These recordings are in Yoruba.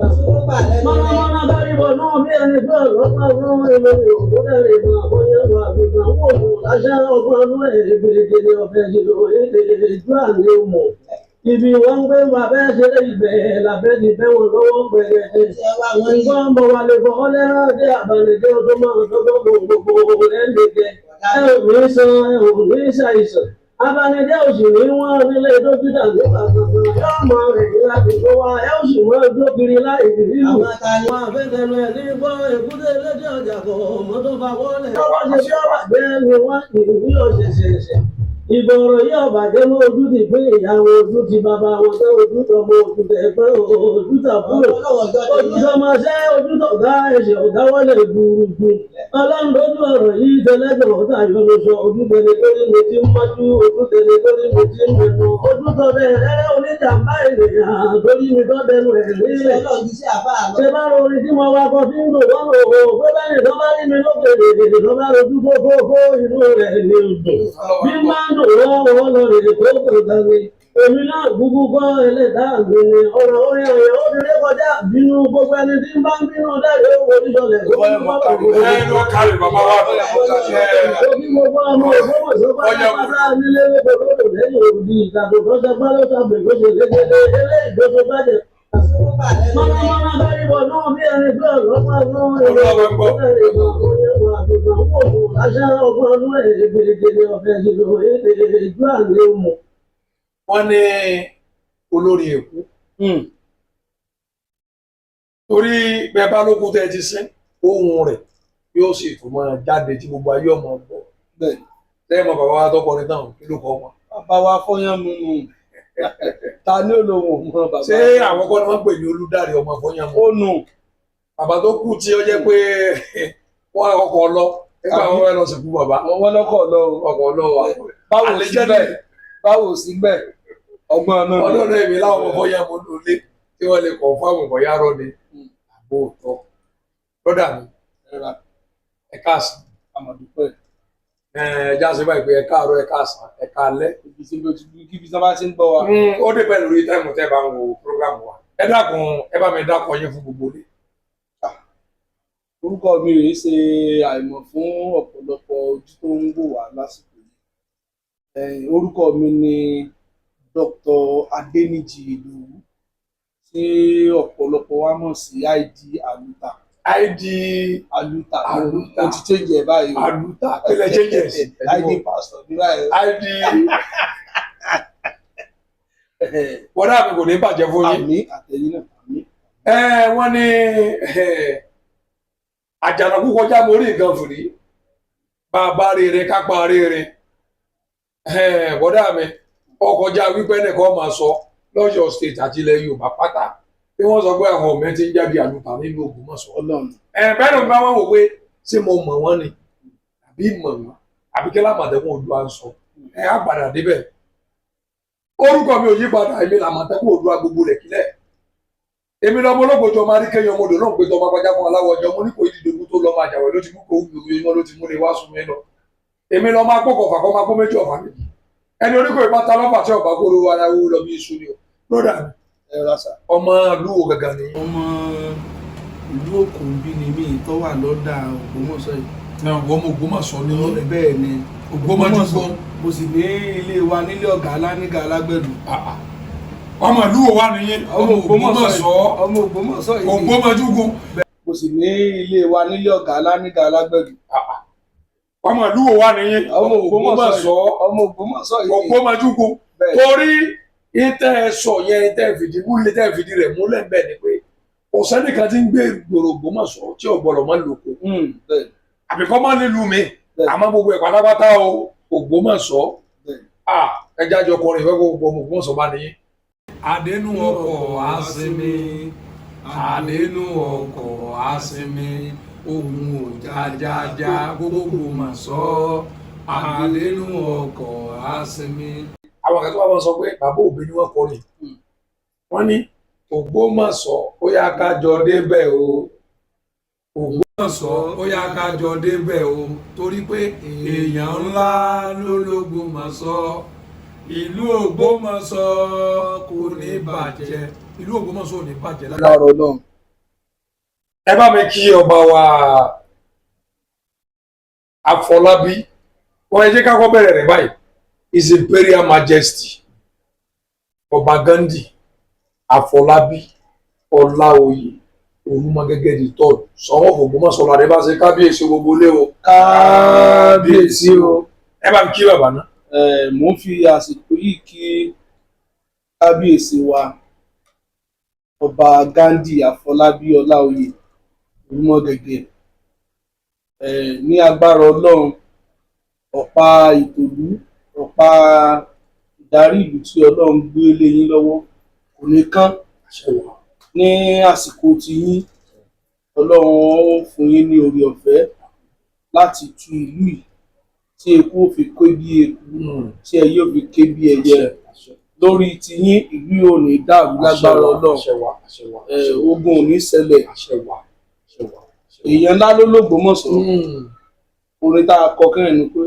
Mọ̀nàmọ́ná bẹ́rìbọ̀ náà bí ẹni pé ọ̀lọ́pàá náà èlò òkúdẹ̀rẹ̀ ìmọ̀ àbọ̀yẹ̀wò àgùntàn àwọn òun láṣẹ ọgbọ́n inú ẹ̀ gbèrègbèrè ọ̀fẹ́ jìnnà èdè ìjú àmì òmò. Ibi wọn gbé wà bẹ́ẹ̀ ṣeré ìbẹ̀ làbẹ́ ti fẹ́ wọn lọ́wọ́ gbẹ̀rẹ̀. Nǹkan bọ̀ wà lè fọ́ lẹ́rọ̀ dé àbàlẹ̀jẹ́ tó máa tọ́gbọ́n gbogbo lẹ́ńdẹ̀kẹ́. Ẹ ò ní san ẹ ò ní ṣàìsàn. Abanijẹ́ òṣèré wọn nílé dókítà nípa kankan yóò mọ èyí láti tó wá ẹ ó sì mọ ojú kiri láì rí nínú. Àwọn afẹ́fẹ́nu ẹ̀ ní gbọ́ èkúté lẹ́jọ́ ọjà kọ̀ ọmọ tó fa wọlé. Ọwọ́ ṣe bí ọba jẹ́ ni wọ́n kì í bí ọ̀ṣẹ̀ṣẹ̀ṣẹ̀. Ìgbọ̀rọ̀ yìí ọba jẹ́ mọ́ ojú ti pín ìyàwó ojú ti bàbá wọn tẹ́ ojú tọmọ ojú tẹ̀ pé ojú tàbúrò. Ojú tọmọ ṣẹ́ ojú tọ̀gá ẹ̀ṣẹ̀ ọ̀gá wọlé gbùrùgbù. Ọlọ́run lójú ọ̀rọ̀ yìí tẹ́lẹ́gbẹ̀rún ọ̀tá yọ ló sọ ojú tẹ̀lé torí mo ti ń mọ́jú ojú tẹ̀lé torí mo ti ń mẹ́nu ojú tọ̀bẹ̀ ẹ̀rẹ́ oníjàmbá ènìyàn torí mi tọ́ bẹnu ẹ̀ nílẹ̀. Ṣé bá ro orin tí mo wá kọ tí ń lò wọ́n lò ó pé bẹ́ẹ̀ tó bá rí mi lókè lèdè tó bá rojú kókó inú rẹ̀ ní odò. Bí máa ń dùn wọ́n lọ rèé tó kò dání. Èmi náà gbogbo gbọ́ ẹlẹ́dàá mi ni ọ̀rọ̀ orin ọ̀yàn ó ti rí kọjá bínú gbogbo ẹni tí ń bá ń bínú dáre owó oníṣọ̀lẹ̀. Ló kárí bàbá wa bẹ̀rẹ̀ mọ́ káṣẹ́ ẹ̀. Omi gbogbo ọmọ ògbómọ̀ṣọ́ pátápátá nílé gbogbo lẹ́yìn òdì ìtàkùn tó ṣe pálọ́ tàbí kó ṣe gẹ́gẹ́ eléyìí tó tó bá jẹ. Mọ̀nàmọ́ná bẹ́rìbọ̀ náà bí ẹni pé ọ̀lọ́pàá náà èlò òkúdẹ̀rẹ̀ ìmọ̀ àbọ̀yẹ̀wò àgùntàn àwọn òun láṣẹ ọgbọ́n inú ẹ̀ gbèrègbèrè ọ̀fẹ́ jìnnà èdè ìjú àmì òmò. Wọ́n ní olórí èkó torí bẹ́ẹ̀ bá lókun tẹ́ ti sín ohun rẹ̀ yóò sì tún máa jáde tí gbogbo ayé ọmọ gbọ́ bẹ́ẹ̀ tẹ́ mọ bàbá wa tọkọ ní táwọn kí ló kọ́ wọn. Bàbá wa fọyán mu nù ta ni olóhùn mọ bàbá. Ṣé àwọn kọ́ ni wọ́n pè ní olùdarí ọmọ fọyán mu. Ó nù. Bàbá tó kú tí ó jẹ́ pé wọ́n ọkọ̀ lọ nígbà wọn fẹ́ lọ sìnkú bàbá. Wọ́n lọ́kọ̀ lọ ọkọ̀ lọ wa. Báwo sí bẹ́ẹ̀ ọgbọ́n náà. Ọlọ́run èmi láwọn ọmọ fọyán mu lólé tí wọ́n lè kọ̀ fún àwọn ọmọ yàrá ni àbò òótọ́. Brọ́dà mi ẹ káàsán àmọ̀dúpẹ́. Ẹja ṣe báyìí pé ẹ káàárọ̀ ẹ káàsán ẹ káalẹ́. Ibi tí wọ́n bá ti ń gbọ́ wa. Ó dé pẹ̀lú orí táìmù tẹ́ bá ń wo prógrámù wa. Ẹ dákun ẹ bá mi dákọ yín fún gbogbo ilé. Orúkọ mi rèé ṣe àìmọ̀ fún ọ̀pọ̀lọpọ̀ ojú tó ń wò wá lásìkò yìí. Orúkọ mi ni Dr. Adéníjì Ìdòwú tí ọ̀pọ̀lọpọ̀ wa mọ̀ sí ID Aluta. ID Aluta ó ti change ẹ̀ báyìí. Aluta kílẹ̀ changes. ID pastor ní báyìí. ID wọ́n dà mí kò ní bàjẹ́ fún yín. Àmín àtẹ̀yìn náà àmín. Wọ́n ní àjànàkú kọjá mórí nǹkan fìrí bàbá rere kápá rere bọ́dà mi ọkọjá wípé nìkan máa sọ lọ́yọ̀ state àti ilẹ̀ Yorùbá pátá bí wọ́n sọ pé àwọn ọ̀mẹ́ ti ń jáde Àlùtà nínú Ògbómọ̀ṣọ́ Ọlọ́run. Bẹ́ẹ̀ ló ń bá wọn wò pé ṣé mo mọ̀ wọ́n ni àbí mọ̀ wọ́n àbí kí lámàtẹ́kùn Oòduà ń sọ á padà débẹ̀. Orúkọ mi ò yí padà èmi làmàtẹ́kùn Oòduà gbogbo rẹ̀ kílẹ̀. Èmi lọ́mọ olóògbòjọ́ máa rí kéèyàn ọmọdé náà pé tọ́ máa pàjá fún aláwọ̀ ọjọ́ mo ní kò ìdìdògún tó lọ́ máa jàwé ló ti mú kó wúlò yín ló ti mú lè wá sùn mí lọ. Èmi lọ́ máa pọ̀kọ̀ fà kọ́ máa kó méjì ọ̀fà méjì. Ẹni oníkó ìbáta lọ́fà tí ọ̀bá kóró ara wú lọ bí iṣu ni o. Lọ́dà ọmọ ìlú wo gàgà ni. Ọmọ ìlú Òkùnbí ni mí tó wà lọ́dà Ògbómọ̀ṣọ́ yìí. Náà wọ́n mọ Ògbómọ̀ṣọ́ ní bẹ́ẹ̀ ni Ògbómọ̀ṣọ́. Mo sì ní ilé wa nílé ọ̀gá aláníga alágbẹ̀dù. Ọmọ ìlú wo wà nìyẹn? Ọmọ Ògbómọ̀ṣọ́. Ọmọ Ògbómọ̀ṣọ́ yìí. Ògbómọ̀júgun. Mo sì ní ilé wa nílé ọ̀gá aláníga alágbẹ̀dù. Ọmọ ìlú wo wà nìyẹn? Ọmọ Ògbómọ̀ṣọ́. Ọmọ Ògbómọ̀ṣọ́ yìí. Ògbómọ̀júgun. Torí ìtẹ́ ẹ̀sọ̀ yẹn ìtẹ́ ìfìdí múlẹ̀ ìtẹ́ ìfìdí rẹ̀ múlẹ̀ bẹ́ẹ̀ ni pé kò sẹ́nìkan tí ń gbé ìgboro Ògbómọ̀ṣọ́ tí ọ̀gbọ̀lọ̀ máa ń lòkó. Àbíkọ́ máa ń nílùú mi àmọ́ gbogbo ẹ̀ pátápátá o Ògbómọ̀ṣọ́ ẹja jọ kọrin ìfẹ́ gbogbo Ògbómọ̀ṣọ́ bá nìyẹn. Àdénú ọkọ̀ àsinmi àdénú ọkọ̀ àsinmi ohun òjàjàjà gbogbo Ògbómọ̀ṣọ́ àdénú ọkọ̀ àsinmi. Àwọn kan tó wà wọ́n sọ pé bàbá òbí ni wọ́n kọrin wọ́n ní Ògbómọ̀ṣọ́ ó yá ká jọ débẹ̀ o Ògbómọ̀ṣọ́ ó yá ká jọ débẹ̀ o torí pé èèyàn ńlá ló l'Ògbómọ̀ṣọ́ ìlú Ògbómọ̀ṣọ́ kò ní bàjẹ́ ìlú Ògbómọ̀ṣọ́ ò ní bàjẹ́ lára Ọlọ́run. ẹ bá mi kí ọba wa Afọlábí wọn ẹ jẹ́ ká kọ́ bẹ̀rẹ̀ rẹ̀ báyìí His Imperial Majesty ọba Ghandi Afọlábí Ọláoyè Olúmọgẹ́gẹ́ di tọ́ọ̀dù Ṣọ̀ún of Ògbómọ̀ṣọ́ ládé bá ṣe kábíyèsí gbogbo lé o. kábíyèsí o. ẹ bá mi kí bàbá náà. Mo ń fi àsìkò yìí kí kábíyèsí wa ọba Ghandi Afọlábí Ọláoyè Olúmọgẹ́gẹ́ ní agbára Ọlọ́run ọ̀pá ìtòlú ọ̀pá ìdarí ìlú tí Ọlọ́run gbé lé yín lọ́wọ́ kò ní kán ní àsìkò tí yín. Ọlọ́run fún yín ní oore ọ̀fẹ́ láti tu ìlú yìí tí eku ò fi ké bí eku tí ẹyẹ ò fi ké bí ẹyẹ lórí ti yín. Ìlú yìí ò ní dàrú lágbára Ọlọ́run, ogun ò ní ṣẹlẹ̀. Èèyàn ńlá ló l'Ógbómọ̀ṣọ́, orin tá a kọ kẹrin ni pé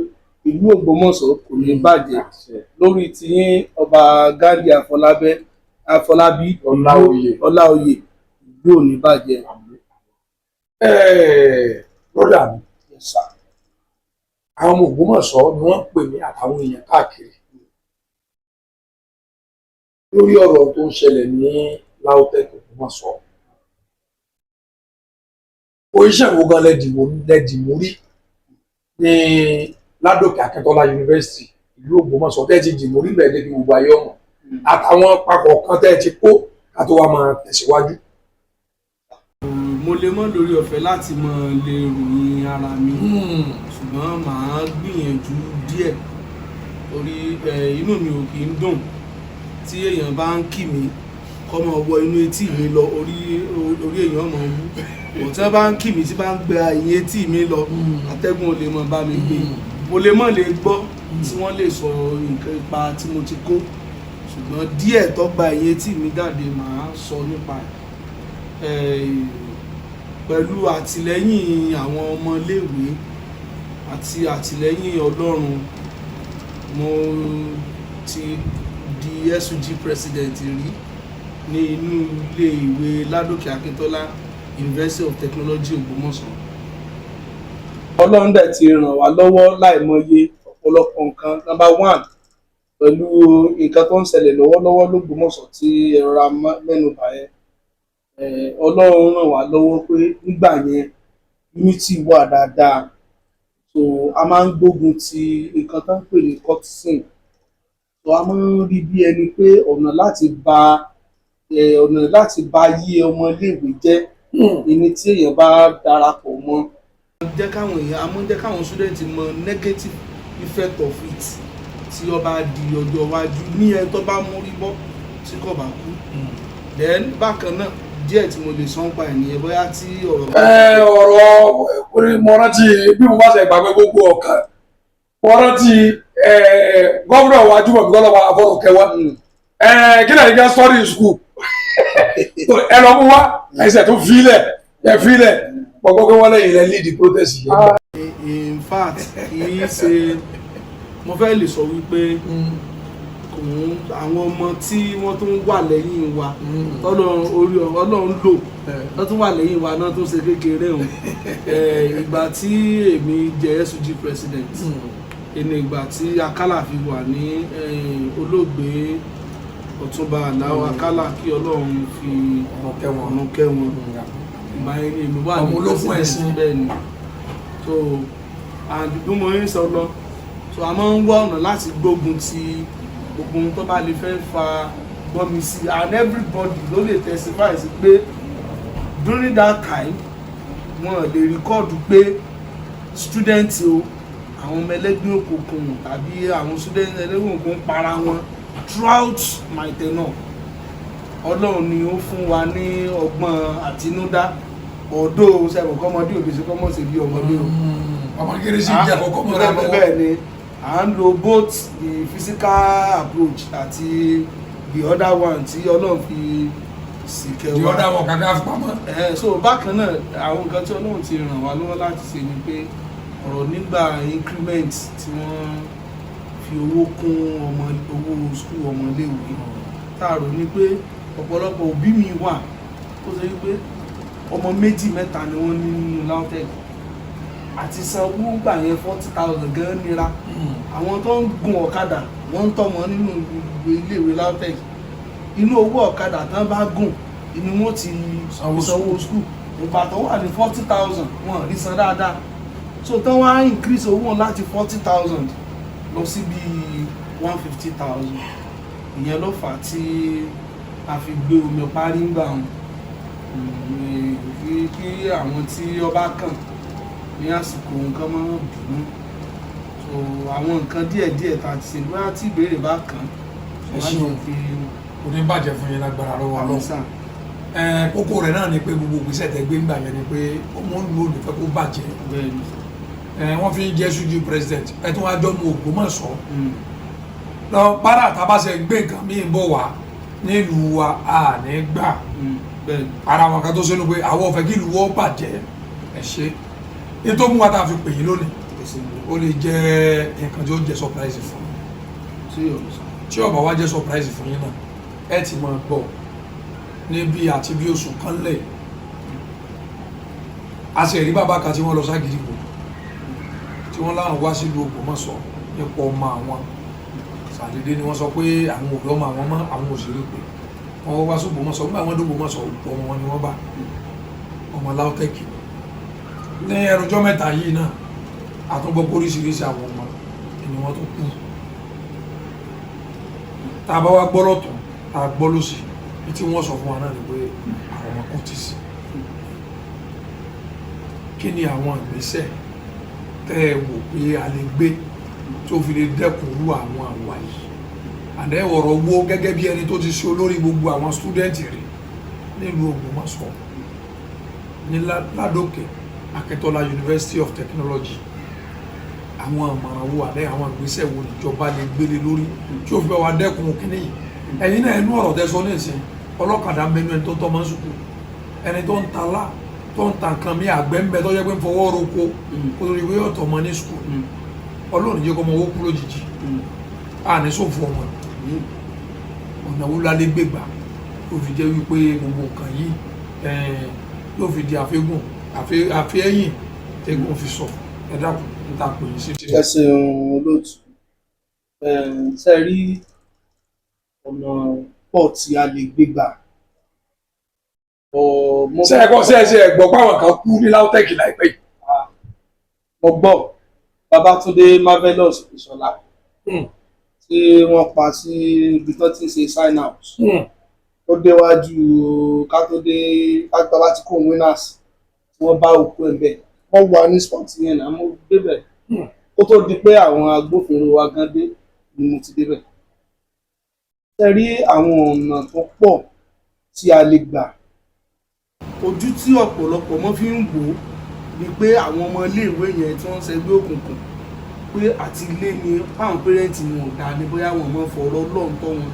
ìlú Ògbómọ̀ṣọ́ kò ní bàjẹ́ lórí ti yín ọba Ghandi Afọlábí Ọláoyè, ìlú ò ní bàjẹ́. Brọ́dà mi àwọn ọmọ Ògbómọ̀ṣọ́ ni wọ́n ń pè mí àtàwọn èèyàn káàkiri lórí ọ̀rọ̀ tó ń ṣẹlẹ̀ ní LAUTECH Ògbómọ̀ṣọ́. Oríṣẹ́ wo gan lẹ́dìmú rí ní Ládòkè Akíntọ́lá Yunifásitì ìlú Ògbómọ̀ṣọ́ tẹ́ ti dìmú rí bẹ́ẹ̀ débi gbogbo ayé ọ̀mọ̀ àtàwọn papọ̀ kan tẹ́ ti kó ká tó wá máa tẹ̀síwájú. Mo lè mọ́ lórí ọ̀fẹ́ láti mọ lè ròyìn ara mi ṣùgbọ́n màá gbìyànjú díẹ̀ torí inú mi ò kì í dùn tí èèyàn bá ń kì mí kọ́ mọ wọ inú etí mi lọ orí èèyàn mọ̀ wú òtí bá ń kì mí tí bá ń gbé ẹ̀yìn etí mi lọ atẹ́gùn ò lè mọ bá mi gbé. Mo lè mọ̀ lè gbọ́ tí wọ́n lè sọ nǹkan ipa tí mo ti kó ṣùgbọ́n díẹ̀ tó gba ẹ̀yìn etí mi jáde màá sọ nípa pẹ̀lú àtìlẹ́yìn àwọn ọmọléèwé àti àtìlẹ́yìn Ọlọ́run mo ti di SUG president rí ní inú ilé ìwé Ládòkè Akíntọ́lá University of Technology Ògbómọ̀ṣọ́. Ọlọ́run dẹ̀ ti ràn wá lọ́wọ́ láìmọye ọ̀pọ̀lọpọ̀ nǹkan. Number one, pẹ̀lú nǹkan tó ń ṣẹlẹ̀ lọ́wọ́lọ́wọ́ l'Ógbómọ̀ṣọ́ tí ẹ̀rọ mẹ́nubà yẹn, Ọlọ́run ràn wá lọ́wọ́ pé nígbà yẹn unity wà dáadáa, so a máa ń gbógun ti nǹkan tó ń pè ní cultism, so a máa ń rí bí ẹni pé ọ̀nà láti ba yí ọmọléèwé jẹ́ ẹni tí èèyàn bá darapọ̀ mọ́. A máa ń jẹ́ káwọn student mọ negative effect of it tí ó bá di ọjọ́ iwájú ní ẹni tó bá mórí bọ́ tí kò bá kú. Then bákan náà díẹ̀ tí mo lè sọ ń pa ènìyàn bóyá tí ọ̀rọ̀ mo rántí bí mo bá ṣe gbàgbé gbogbo ọ̀kan mo rántí gómìnà wa Júmọ̀ bí gọ́lọ́wọ́ Afọlọ́kẹ́wà kí lẹ́yìn ká study in school ẹ lọ mú wá ẹsẹ̀ tó fílẹ̀ gbogbo pé wọ́n lẹ́yìn rẹ̀ lead the protest yẹn. In fact kì í ṣe mo fẹ́ lè sọ wípé àwọn ọmọ tí wọ́n tún wà lẹ́yìn wa Ọlọ́run lò wọ́n tún wà lẹ́yìn wa náà tó ṣe kékeré òun. Ìgbà tí èmi jẹ́ SUG president ẹni ìgbà tí Akálà fi wà ní olóògbé Ọ̀túnba Àlàó Akálà kí Ọlọ́run fi ọ̀nà kẹ́wọn èmi wà ní president bẹ́ẹ̀ ni. So àdúgbò mo ń sọ lọ so a máa ń wá ọ̀nà láti gbógun ti gbogbo ohun tó bá lè fẹ́ fa gbọ́mi sí and everybody ló lè testify sí pé during that time wọn lè rìkọ́ọ̀dù pé student o àwọn ọmọ ẹlẹ́gbẹ́ òkùnkùn tàbí àwọn student ẹlẹ́gbẹ́ òkùnkùn para wọn throughout my tenure. Ọlọ́run ni ó fún wa ní ọgbọ́n àtinúdá ọ̀dọ́ sẹ́wọ̀n kọ́mọdé òbí sí kọ́mọ̀ sí bí ọmọdé o. ọmọ kéré sí ìjà kọ́kọ́ mọ́ra lọ́wọ́. Bẹ́ẹ̀ ni à ń lo both the physical approach àti the other one tí Ọlọ́run fi sìkẹ́ wa. the other one kàkà pamọ́. So bákan náà àwọn nǹkan tí Ọlọ́run ti ràn wá lọ́wọ́ láti ṣe ni pé ọ̀rọ̀ nígbà increment tí wọ́n fi owó kún owó school ọmọléèwé tá a rò ní pé ọ̀pọ̀lọpọ̀ òbí mi wà tó ṣe wípé ọmọ méjì mẹ́ta ni wọ́n ní nínú LAUTECH àti sanwó gbà yẹn 40,000 gan nira àwọn tó ń gun ọ̀kadà wọ́n ń tọ́ wọn nínú iléèwé LAUTECH inú owó ọ̀kadà tán bá gùn inú wọn ti sanwó school ìgbà tó wà ní 40,000 wọn rí san dáadáa so tán wá increase owó wọn láti 40,000 lọ sí bíi 150,000 ìyẹn ló fà á tí a fi gbé omi parí ń gbà wọn kí àwọn tí ọba kàn ní àsìkò nǹkan máa ń bínú so àwọn nǹkan díẹ̀díẹ̀ tá a ti ṣe bóyá tí ìbéèrè bá kàn wọ́n á fi kò ní bàjẹ́ fún yín lágbára lọ́wọ́ Ọlọ́run kókó rẹ̀ náà ni pé gbogbo ìgbésẹ̀ tẹ́ gbé ń gbà yẹn ni pé ọmọ ìlú olùfẹ́ kó bàjẹ́ wọ́n fi ń jẹ́ ṣojú president ẹ tún wá jọ́nu Ògbómọ̀ṣọ́ lọ bára àtàbàṣẹ gbé nǹkan míì bọ̀ wá nílùú wa a ní gbà ara wọn kan tó ṣe ló pé àwọn ọ̀fẹ́ kí ìlú wọ́n bàjẹ́ ẹ ṣe ní tó mú wa tá a fi pè yín lónìí ó lè jẹ́ nǹkan tí ó jẹ́ surprise fún yín tí ó bá wá jẹ́ surprise fún yín náà ẹ ti máa gbọ́ níbi àti bí oṣù kan lẹ̀ a sì rí bàbá kan tí wọ́n lọ ságìdìgbò tí wọ́n láwọn wá sílùú Ògbómọ̀ṣọ́ nípa ọmọ àwọn sàdédé ni wọ́n sọ pé àwọn òbí ọmọ àwọn mọ́ àwọn òṣèré pé wọ́n wá sí Ògbómọ̀ṣọ́ nígbà wọ́n dé Ògbómọ̀ṣọ́ ọmọ wọn ni wọ́n bá ọmọ LAUTECH ní ẹrùjọ́ mẹ́ta yìí náà àtúngbọ́ oríṣiríṣi àwọn ọmọ ni wọ́n tó kú tá a bá wá gbọ́ lọ́tún tá a gbọ́ lọ́sì tí wọ́n sọ fún wa náà ni pé àwọn ọmọ kò tí sí kí ni àwọn ìgbésẹ̀ tẹ́ ẹ wò pé a lè gbé tó fi lè dẹ́kun rú àwọn àwa yìí àdé ọ̀rọ̀ wo gẹ́gẹ́ bí ẹni tó ti ṣe olórí gbogbo àwọn stúdẹ́ǹtì rí nílùú Ògbómọ̀ṣọ́ ní Ládòkè Akíntọ́lá University of Technology àwọn àmọ̀ràn wo àdé àwọn ìgbésẹ̀ wo ìjọba lè gbélé lórí tí ó fi bá wa dẹ́kun kínní yìí ẹ̀yin náà ẹnu ọ̀rọ̀ tẹ́sọ ní ìsìn ọlọ́kadà ń bẹnu ẹni tó tọ́ mọ́ sùkú ẹni tó ń ta lá tó ń ta nǹkan mi àgbẹ̀ ń bẹ tó yẹ pé ń fọwọ́ roko kó lórí ìwé ọ̀tọ̀ mọ́ ní sùkú Ọlọ́run jẹ́ kó ọmọ owó kú lójijì à ní sófò ọmọ ọ̀nà wo la lè gbégbà tó fi jẹ́ wípé gbogbo nǹkan yìí yóò fi di àfẹ́yìn tẹ́gùn fi sọ ẹ dákun níta pè é sí. ẹ ṣeun olóòtú ṣe rí ọ̀nà pọ̀ tí a lè gbé gbà. ṣé ẹ gbọ́ páwọn kan kú ní LAUTECH láìpẹ́ yìí. mo gbọ́ Babátúndé Marvelous Ìṣọ̀lá tí wọ́n pa sí ibi tó ti ń ṣe sign out ó déwájú ká bá ti kó winners tí wọ́n bá òkú ẹ̀ bẹ́ẹ̀ wọ́n wà ní sport yẹn náà mo débẹ̀ kó tó di pé àwọn agbófinró wa gan dé ni mo ti débẹ̀. Ṣé rí àwọn ọ̀nà tó pọ̀ tí a lè gbà. Ojú tí ọ̀pọ̀lọpọ̀ mọ́ fi ń wò ni pé àwọn ọmọ iléèwé yẹn tí wọ́n ń ṣẹgbẹ́ òkùnkùn pé àti ilé ni fáwọn pẹ́rẹ́ǹtì wọn ò dáa ni bóyá wọn mọ̀ fọ̀rọ̀ Ọlọ́run tọ́ wọn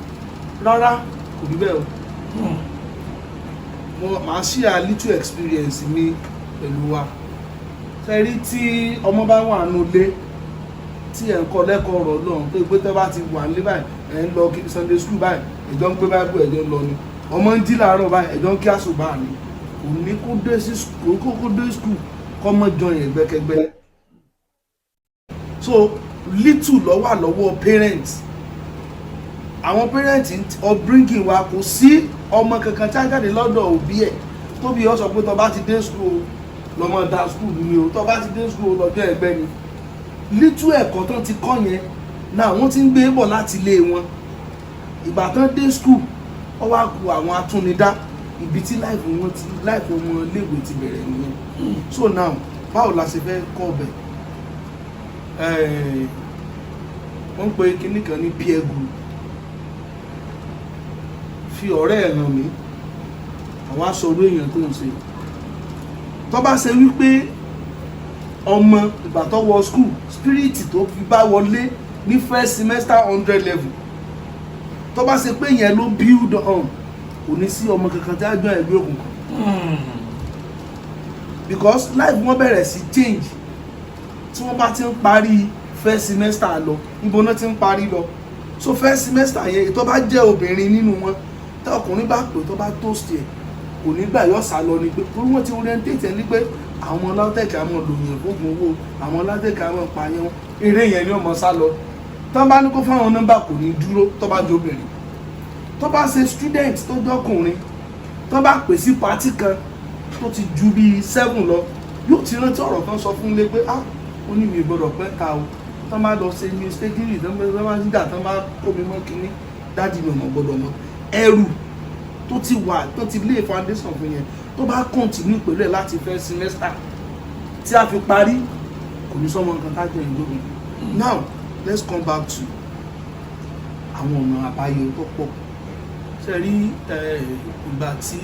rárá kò rí bẹ́ẹ̀ o. Màá share little experience mi pẹ̀lú wa. Ṣé rí tí ọmọ bá wà nínú ilé tí ẹ̀ ń kọ́ lẹ́kọ̀ọ́ ọ̀rọ̀ Ọlọ́run tó gbé tó bá ti wà nílé báyìí ẹ̀ ń lọ Sunday school báyìí ẹ̀jọ́ ń gbé báyìí ẹ̀jọ́ ń lọ ni ọmọ ń jí làárọ̀ báyìí ẹ̀jọ́ ń kí àsùbá ni kò ní kó dé school kọ́ mọ́ jọ yẹn gbẹ́kẹ́gbẹ́. So little ló wà lọ́wọ́ parents àwọn parents upbringing wa kò sí ọmọ kankan tí a jáde lọ́dọ̀ òbí ẹ̀ tóbi ọ sọ pé tó bá ti dé school lọ́mọ da school ni o tó bá ti dé school lọ́jọ́ ẹgbẹ́ ni little ẹ̀kọ́ tán ti kọ́ yẹn náà wọ́n ti ń gbé bọ̀ láti ilé wọn ìgbà tán dé school ó wá ku àwọn atúnidá ibi tí láìfù ọmọ iléèwé ti bẹ̀rẹ̀ nìyẹn. So now báwo la ṣe fẹ́ kọ́ ọbẹ̀ wọ́n pe kinní kan ní peer group fi ọ̀rẹ́ ẹ̀ hàn mí àwọn aṣọ́rú èèyàn tó ń ṣe tó bá ṣe wípé ọmọ ìgbà tó wọ school spirit tó fi bá wọlé ní first semester 100 level tó bá ṣe pé yẹn ló build on kò ní sí ọmọ kankan tí a jọ ẹgbẹ́ òkùnkùn because life wọn bẹ̀rẹ̀ sí change tí wọ́n bá ti ń parí first semester lọ níbo náà ti ń parí lọ so first semester yẹn tó bá jẹ́ obìnrin nínú wọn tí ọkùnrin bá pè tó bá toast ẹ̀ kò ní gbà yọ sá lọ ni pé torí wọ́n ti orientate ní pé àwọn LAUTECH àwọn lòyìn fóògùn owó àwọn LAUTECH àwọn pààyàn eré yẹn ni ọmọ sá lọ tó bá ní kó fáwọn nọ́mbà kò ní dúró tó bá jóbìnrin tó bá ṣe student tó jọkùnrin tó bá pè sí pàtí kan tó ti ju bíi 7 lọ yóò ti rántí ọ̀rọ̀ kan sọ fún ilé pé ó ní mi gbọ́dọ̀ pẹ́ ta o tó bá lọ ṣe mistake tó bá ń jà tó bá kó mi mọ́ kínní dáàdi mi ọmọ gbọ́dọ̀ mọ́ ẹrù tó ti wà tó ti lé foundation fún yẹn tó bá continue pẹ̀lú ẹ̀ láti fẹ́ semester tí a fi parí kò ní sọ́mọ nǹkan tájọ ìlóbi. Now let's come back to àwọn ọ̀nà àbáyọ tó pọ̀ ṣe rí ìgbà tí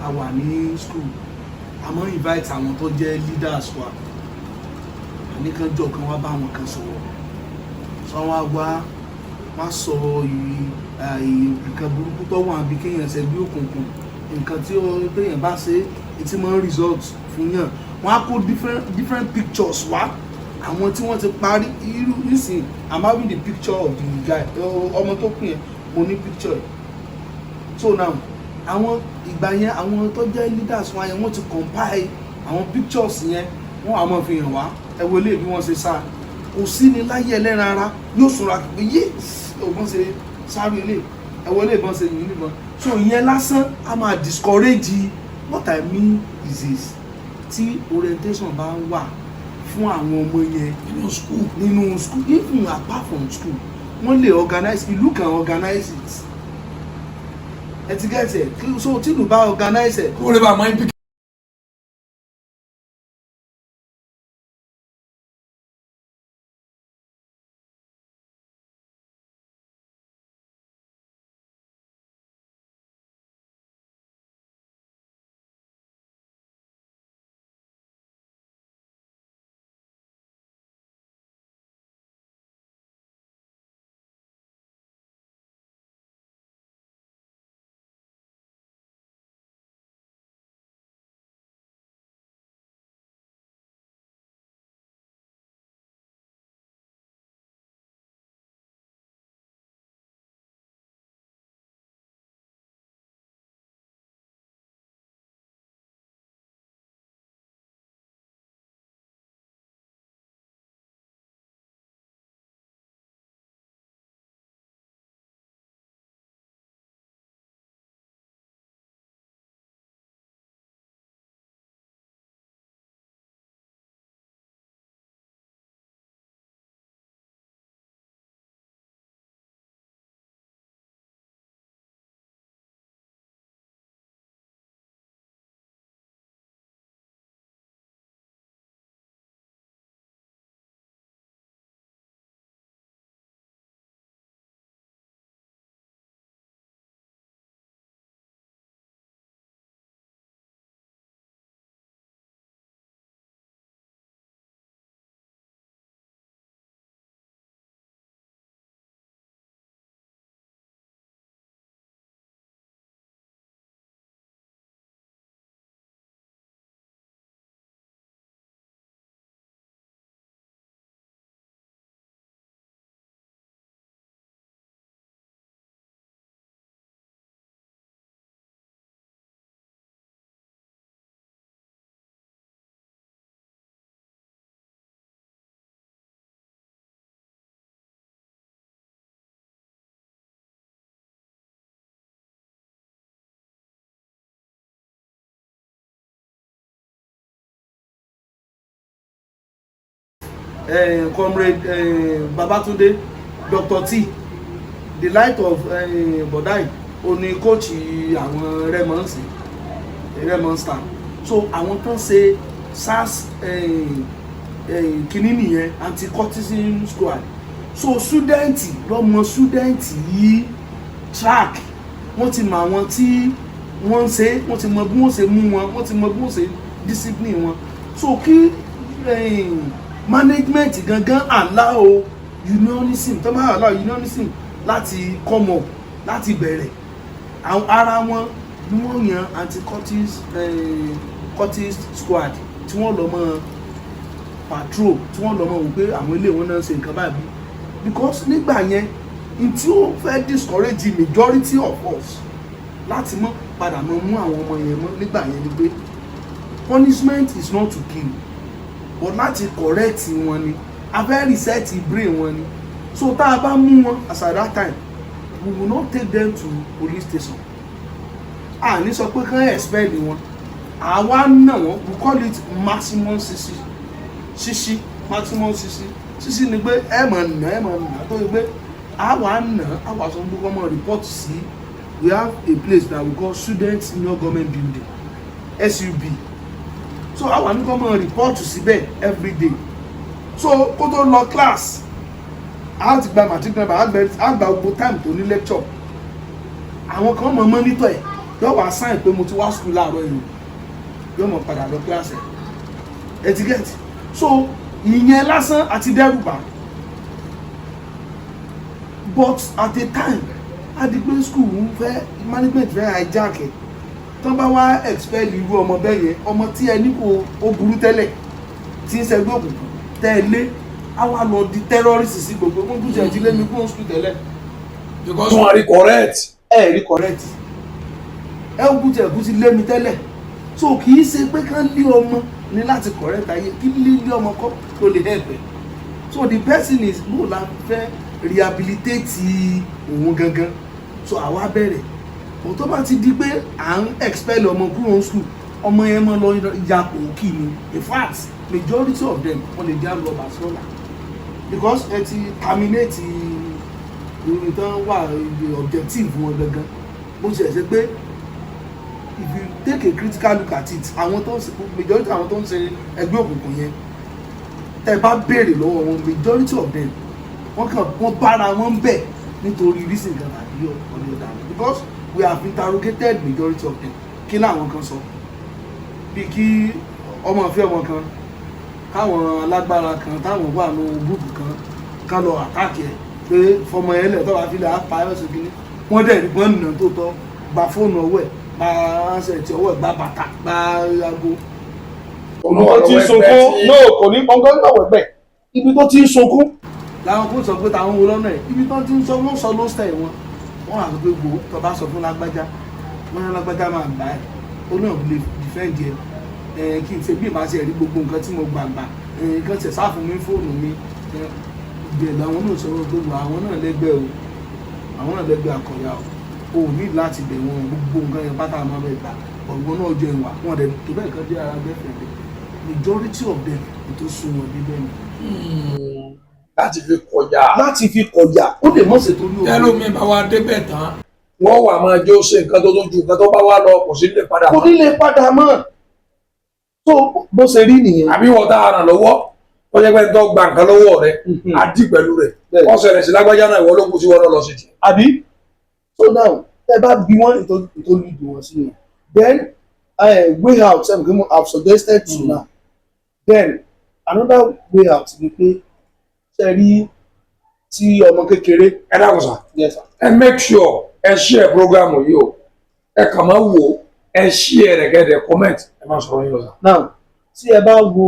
a wà ní school a máa ń invite àwọn tó jẹ́ leaders wa àníkan jọ kan wá bá àwọn kan sọ̀rọ̀ sọ wá sọ nǹkan burúkú tó wà bí kéèyàn ṣe bí òkùnkùn nǹkan tí téèyàn bá ṣe tí máa ń result fún yàn wọ́n á kó different pictures wá àwọn tí wọ́n ti parí irú nísìn I'm having the picture of the guy ọmọ tó kù yẹn mo ní picture so now àwọn ìgbà yẹn àwọn tó jẹ́ leaders wa yẹn wọ́n ti compile àwọn pictures yẹn wọ́n á máa fi hàn wá ẹ wo lè bí wọ́n ṣe sá kò sí ní láyé ẹlẹ́ran ara yóò sọ̀rọ̀ pé yé ògbọ́n ṣe sáré ilé ẹ wo lè bọ́n ṣe yìí nìbọn so ìyẹn lásán a máa discourage what I mean is this tí orientation bá ń wà fún àwọn ọmọ yẹn nínú school even apart from school wọ́n lè organize ìlú kan organize it ẹ ti get it so tí ìlú bá organize it. kó lè bá a máa ń bí. Comrade Babatunde Dr. T the light of Bodai oní kóòtù àwọn Redmond Star so àwọn tán ṣe SARS kìíní nìyẹn anti-cultism squad so student yìí track wọ́n ti mọ àwọn tí wọ́n ń ṣe wọ́n ti mọ bí wọ́n ṣe mú wọn wọ́n ti mọ bí wọ́n ṣe discipline wọn so kí management gangan allow unionism tó máa allow unionism láti come up láti bẹ̀rẹ̀ ara wọn ni wọ́n yan anti-cultist squad tí wọ́n lọ mọ́ patrol tí wọ́n lọ mọ́ wò pé àwọn ilé wọn náà ṣe nǹkan báyìí because nígbà yẹn n tí ó fẹ́ discourage the majority of us láti mọ́ padà mọ́ mú àwọn ọmọ yẹn mọ́ nígbà yẹn ni pé punishment is not to kill but láti correct wọn ni a fẹ́ reset brain wọn ni so tá a bá mú wọn as at that time we will not take them to police station a ní sọ pé kán expel wọn àwa náà wọn we call it maximum ṣíṣí maximum ṣíṣí ni pé ẹ mọ̀ nà tó yẹ pé àwa nà àwa sọ pé wọ́n mọ̀ report sí we have a place that we call student senior government building SUB so àwa ní kọ́ mọ̀ report síbẹ̀ every day so kó tó lọ class a ti gba matric number a gba gbogbo time tó ní lecture àwọn kan mọ̀ monitor ẹ̀ yóò wá sign pé mo ti wá school láàárọ̀ yìí yóò mọ̀ padà lọ class ẹ̀ etiquette so ìyẹn lásán àti dẹ́rùbà but at a time adigbe school ń fẹ́ management fẹ́ hijack ẹ̀ tán bá wá expel irú ọmọ bẹ́ẹ̀ yẹn ọmọ tí ẹni kò ó burú tẹ́lẹ̀ tí ń ṣẹgbẹ́ òkùnkùn tẹ́lẹ̀ á wá lọ di terrorist sí gbogbo wọn tún ṣe ìdílé mi kúrò school tẹ́lẹ̀. because wọn rí correct. rí correct ẹ ń kújẹ kú ti lé mi tẹ́lẹ̀ so kì í ṣe pé kán lé ọmọ ní láti correct ayé kí lílé ọmọ kọ́ tó lè help so the person is no la fẹ́ rehabilitate òun gangan so àwa bẹ̀rẹ̀ òun tó bá ti di pé à ń expel ọmọ kúrò school ọmọ yẹn mọ́ lọ yapò kì ní in fact majority of them wọ́n lè jẹ́ robbers lọ́la because ẹ ti terminate ìròyìn tán wà objective wọn gangan bó ṣe ṣe pé if you take a critical look at it àwọn tó ń ṣe majority àwọn tó ń ṣe ẹgbẹ́ òkùnkùn yẹn tẹ́ bá béèrè lọ́wọ́ wọn majority of them wọ́n bára wọn bẹ̀ nítorí reason kan tàbí ọ̀nà ìdààmú because we have interrogated majority of them kí làwọn kan sọ bí kí ọmọ ìfẹ́ ọmọ kan káwọn alágbára kan táwọn wà ní gúúpù kan lọ àtàkì ẹ̀ pé fọmọ yẹn lẹ̀ tọ́wọ́ àfilẹ̀ apá ẹ̀sùn kìíní wọ́n dẹ̀ gbọ́n nà tó tọ́ gba fóònù ọwọ́ ẹ̀ gba ránṣẹ́ ti ọwọ́ ẹ̀ gba bàtà gba aago. ọmọ tí ń sunkún náà kò ní pọ́ńkọ́ lọ́wọ́ ẹgbẹ́ ibi tó ti ń sunkún làwọn kò sọ pé táwọn wo lọ́nà ẹ̀ ibi tó ti ń sọ wọ́n sọ ló stẹ̀ wọ́n àti pé gbòó tó bá sọ fún lágbájá wọ́n ní lágbájá máa gbà ẹ̀ ó náà lè defend ẹ̀ kí n ṣe bí ìbá ṣe rí gbogbo nǹkan tí mo gbàgbà nǹkan ṣe sáà fún mi fóònù mi ìbẹ̀rẹ̀ làwọn náà sọ̀rọ̀ gbogbo àwọn náà lẹ́gbẹ́ o àwọn náà lẹ́gbẹ́ àkọ̀yà o ò ní láti bẹ̀ wọn gbogbo nǹkan yẹn pátá máa bẹ̀ gbà ọ̀gbọ́n náà jẹ́ ìwà wọn dẹ̀ tó bẹ́ẹ̀ kan dé ara gbẹ́fẹ̀ẹ́ majority of them tó sún wọn níbẹ̀ ni. láti fi kọjá ó lè mọ̀ ṣètò ní òkú. ẹlòmíì bá wa débẹ̀ tán wọ́n wà máa jó ṣe nǹkan tó ju nǹkan tó bá wá lọ kò sí lè padà mọ́. kò ní lè padà mọ́ tó bó ṣe rí nìyẹn. àbí wọ́n tá a ràn lọ́wọ́ wọ́n jẹ́ pé ń tọ́ gba nǹkan lọ́wọ́ rẹ̀ á dì pẹ̀lú rẹ̀ wọ́n ṣẹlẹ̀ sí lágbájá náà ìwọ ló kù sí wọn lọ sí ti. àbí so now ẹ bá bí wọn ìtọ́jú ìdùn wọn sí yẹn then way out sẹ́mi kí mo have suggested to now then another way out ni pé ṣe rí tí ọmọ kékeré. ẹ dákun sá. yes sir. ẹ make sure ẹ share program yìí o ẹ kàn máa wò ẹ share rẹ̀ gẹ́gẹ́ comment ẹ máa sọ̀rọ̀ yín lọ sá. now tí ẹ bá wo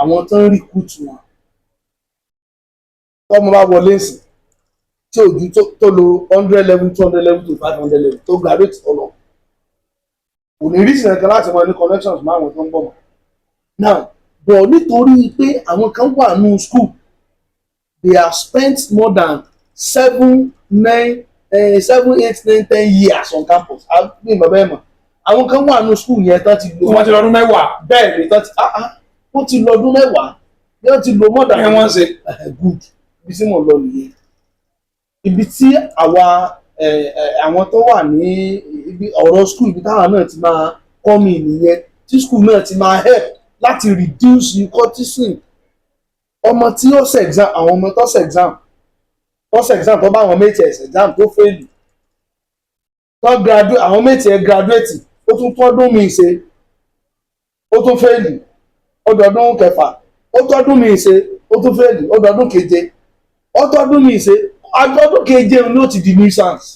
àwọn tó ń recruit wọn tọ́mọ bá wọlé sí tí ojú tó lo 100 level 200 level to 500 level tó graduate ọ̀nà kò ní rí ìsìnkà láti mọ ní connections máa wọn tó ń bọ̀ mọ́ now bọ̀ nítorí pé àwọn kan wà ní school they have spent more than 7, 8, 9, 10 years on campus ní bàbá ẹ̀ mọ̀ àwọn kan wà ní school yẹn tán ti lò wọ́n ti lọ́dún mẹ́wàá. bẹ́ẹ̀ ni tán ti wọ́n ti lọ́dún mẹ́wàá yóò ti lo more than. ẹ wọ́n ṣe. good ibi tí mo lọ nìyẹn ibi tí àwọn tó wà ní ibi ọ̀rọ̀ school ibi táwọn náà ti máa kọ́ mi nìyẹn tí school náà ti máa help láti reduce cultism ọmọ tí ó ṣe exam àwọn ọmọ tó ṣe exam tó bá àwọn méjì ẹ̀ ṣe exam tó fail tó graduate àwọn méjì ẹ̀ graduate ó tún tọ́dún mi ṣe ó tún fail ọdọọdún kẹfà ó tọ́dún mi ṣe ó tún fail ọdọọdún keje ó tọ́dún mi ṣe ọdọọdún keje ni ó ti di nuisance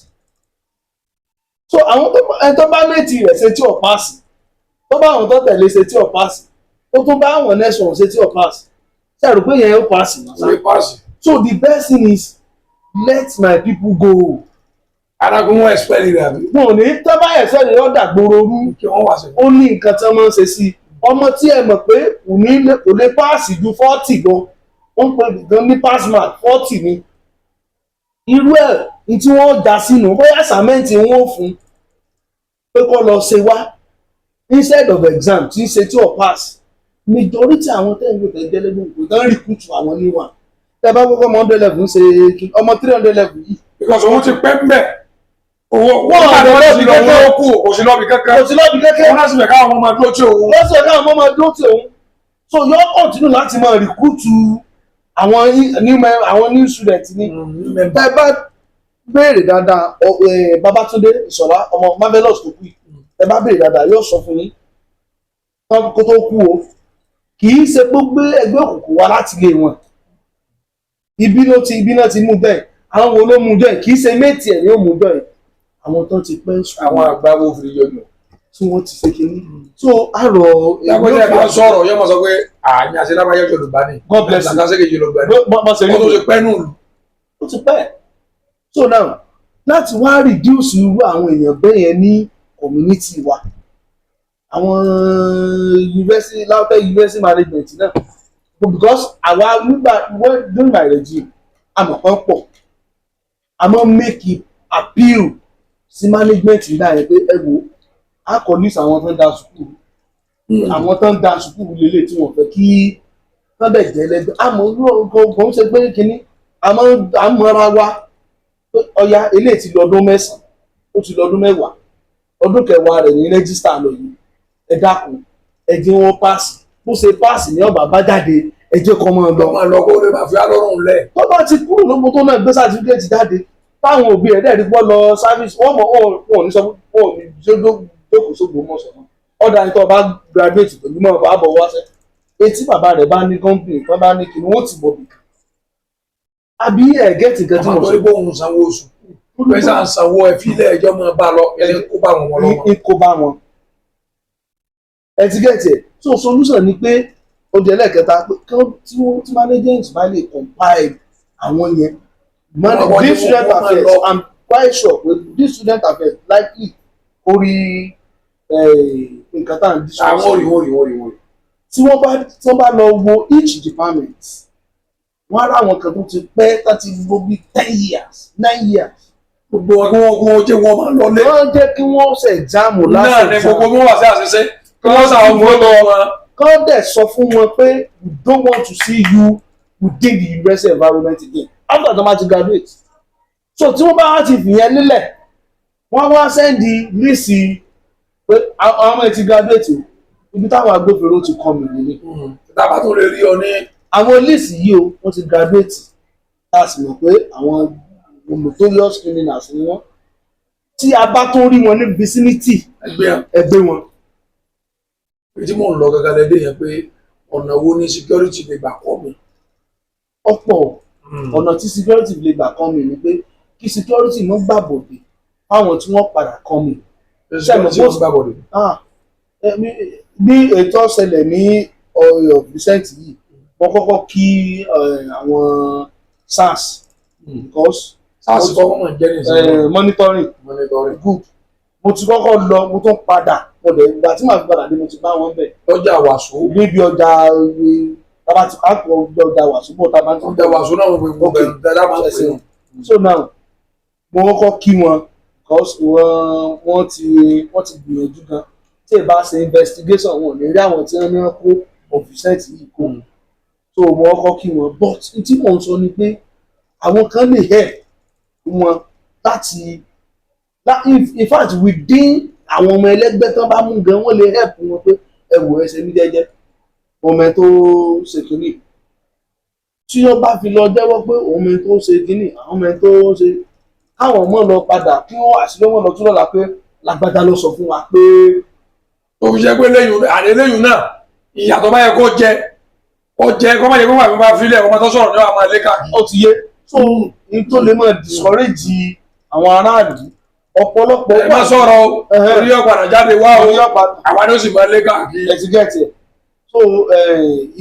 so àwọn tó bá méjì rẹ̀ ṣe tí ò pass tó bá àwọn tó tẹ̀lé ṣe tí ò pass ó tún bá àwọn next one ṣe tí ò pass ṣe àrò pé yẹn ó pass náà so the best thing is let my people go alágún wọn ẹ̀sìpẹ́lì rẹ̀ àbí. wọn ò ní tọ́ba ẹ̀sẹ̀ rẹ̀ ọ̀dà gbòòrò rú kí wọ́n wá sí. ó ní nǹkan tí wọ́n máa ń ṣe sí ọmọ tí ẹ mọ̀ pé kò lè páàsì ju 40 lọ wọ́n pè gan ní pass mark 40 ni irú ẹ̀ ní tí wọ́n dá sínú bóyá sàmẹ́ǹtì wọn ò fún pé kó lọ ṣe wá instead of exam tí ń ṣe tí ò pass majority àwọn tẹ́ǹgbò tẹ́jẹ́lẹ́gbọ̀n kò tán rìkútù àwọn níwà tẹ́ bá gbogbo ọmọ 100 level ń ṣe ọmọ 300 level yìí. because owó ti pẹ́ mbẹ́ owó wọ́n àti lọ́ọ̀bì kankan kú kò sí lọ́ọ̀bì kankan kò sí lọ́ọ̀bì kankan wọ́n láti fẹ̀ káwọn ọmọ máa dúró tí òun. wọ́n sọ káwọn ọmọ máa dúró tí òun so yóò continue láti máa rìkútù àwọn new student ní tẹ́ bá béèrè dáadáa Babátúndé Ìṣọ̀lá ọmọ Marvelous tó kù yìí tẹ́ bá béèrè dáadáa yóò sọ fún yín kó tó kú o kì í ṣe pé gbé ẹgbẹ́ òkùnkùn wá láti ilé wọn ibi náà ti mú bẹ́ẹ̀ àwọn wo ló mú bẹ́ẹ̀ kì í ṣe méjì ẹ̀ ni ó mú bẹ́ẹ̀ àwọn tó ti pẹ́ sùn àwọn àgbà wo fi yọjú. tí wọ́n ti ṣe kínní so àrò ìyàgbọ́n ẹ̀ máa sọ̀rọ̀ yóò máa sọ pé àmì àti lábàáyé Yorùbá ni God bless you àtàkàṣẹ́kẹ̀ Yorùbá ni wọ́n tó ṣe pẹ́ nù. ó ti pẹ́ so now láti wá reduce irú àwọn èèyàn bẹ́ẹ̀ yẹn ní community wa àwọn university LAUTECH university management náà because àwa nígbà during my regime àmọ̀ kan pọ̀ àmọ́ make it appeal sí management nígbà yẹn pé ẹ wò á kọ ní àwọn tó ń da sùkúrù àwọn tó ń da sùkúrù lélẹ̀ tí wọ́n fẹ́ kí wọ́n bẹ̀ jẹ́ lẹ́gbẹ́ àmọ́ kò ń ṣe pé kínní àmọ́ra wa ọya eléyìí ti lọ ọdún 9 ó ti lọ ọdún 10 ọdún 10 rẹ̀ ní rẹ́gísítà lọ yìí ẹ dákun ẹ jẹ́ wọn páàsì bó ṣe páàsì ní ọba bá jáde ẹ jẹ́ kọ́ máa lọ. máa lọ kó lè máa fi alọ́rùn lẹ̀. tó bá ti kúrò lóko tó náà gbé sàtífíkẹ́ẹ̀tì jáde táwọn òbí ẹ̀ dẹ́ẹ̀rí pọ́ lọ sáfíìsì wọ́n mọ̀ wọn ò ní sọ wọn ò ní jókòó sógbó mọ̀ sọ̀rọ̀ ọ̀dà ní tó bá graduate pẹ̀lú mọ̀ bá bọ̀ wáṣẹ́ etí bàbá rẹ̀ bá ní company tó bá ní kí ni wọ́n ti bọ̀ bìkan. àbí ẹ̀gẹ́tì kan tí mo sọ. àmọ́ tó ń sanwó oṣù pẹ̀sà ń sanwó ẹ fi ilé ẹjọ́ máa bá lọ ẹni kó bá wọn lọ́wọ́. kó bá wọn. ẹ̀tígẹ́tì ẹ̀ so solution ni pé oúnjẹ lẹ́ẹ̀kẹta pé tí management bá lè compile àwọn yẹn this student affairs I'm quite sure with this student affairs likely orí nǹkan tá à ń discuss. àwọn òrìwòrìwòrìwò. tí wọ́n bá lọ wo each department wọ́n á rà àwọn kan tó ti pẹ́ láti gbó bí 10 years 9 years. gbogbo wọn jẹ́ wọn máa lọ lé. wọ́n jẹ́ kí wọ́n ṣe exam last exam. náà ni gbogbo wọn wà sí àṣìṣe kí wọ́n sàwọn fún wọn. kọ́ dẹ̀ sọ fún wọn pé we don't want to see you within the university environment again after the match graduate. so tí wọ́n bá wá ti fìyẹn nílẹ̀ wọ́n wá sẹ́ndì líìsì pé àwọn ọmọ ẹ̀ ti graduate o ibi táwọn agbófinró ti kọ́ mi nílé. tábà tó lè rí ọ ní. àwọn líìsì yìí o wọ́n ti graduate tá a sì mọ̀ pé àwọn notorious criminals ni wọ́n tí a bá tó rí wọn ní vicinity ẹgbẹ́ wọn. tí mò ń lọ gàgà lẹ́dẹ̀ yẹn pé ọ̀nà wo ni security lè gbà kọ́ mi. ọ̀pọ̀ ọ̀nà tí security lè gbà kọ́ mi ni pé kí security mọ́ gbàbọ̀dé fáwọn tí wọ́n padà kọ́ mi. security mọ́ gbàbọ̀dé. bí ètò ọ̀sẹ̀lẹ̀ ní ọ̀yọ́ Vicente yìí wọ́n kọ́kọ́ kí àwọn SARS because SARS kọ́ wọ́n máa ń jẹ́ ní ìsinmi. monitoring good mo ti kọ́kọ́ lọ mo tún padà mo dẹ̀ ìgbà tí màá fi padà dé mo ti bá wọn bẹ̀. lọ́jà wàsó. níbi ọjà tábà ti káàkiri ọjà wàsó bọ̀ tábà ti. ọjà wàsó náà wọ́n fi gbogbo ẹ̀ dáadáa máa ń pè é. so now mo kọ́kọ́ kí wọn because wọ́n ti gbìyànjú gan tí ì bá ṣe investigation wọn ò ní rí àwọn tí wọ́n ní kó ọ̀fíṣẹ́ẹ̀tì yìí kó so mo kọ́kọ́ kí wọn but tí mò ń sọ ni pé àwọn kan lè help wọn láti in fact within àwọn ọmọ ẹlẹgbẹ́ tán bá mú gan wọ́n lè help wọn pé ẹ wò ẹsẹ̀ mi jẹ́jẹ́ ọmọ ẹ tó ṣe kínní tí wọ́n bá fi lọ jẹ́wọ́ pé ọmọ ẹ tó ṣe kínní àwọn ọmọ ẹ tó ṣe káwọn ọmọ lọ padà kí wọ́n àṣírí wọn lọ tún lọ́la pé lágbájá ló sọ fún wa pé. tó fi jẹ́ pé lẹ́yìn náà ìyàtọ̀ bá yẹ kó jẹ kó má yẹ kó wà fún bá filẹ̀ ọmọ tó sọ̀rọ̀ ní àwọn ilé káàkiri. ó ti yé so n tó lè máa discourage àwọn aráàlú ọ̀pọ̀lọpọ̀. ẹ má sọ̀rọ̀ orí ọ̀padà jáde wá o àwa ni ó sì máa lé káàkiri. ẹ ti gẹ̀ẹ́tì ẹ̀ so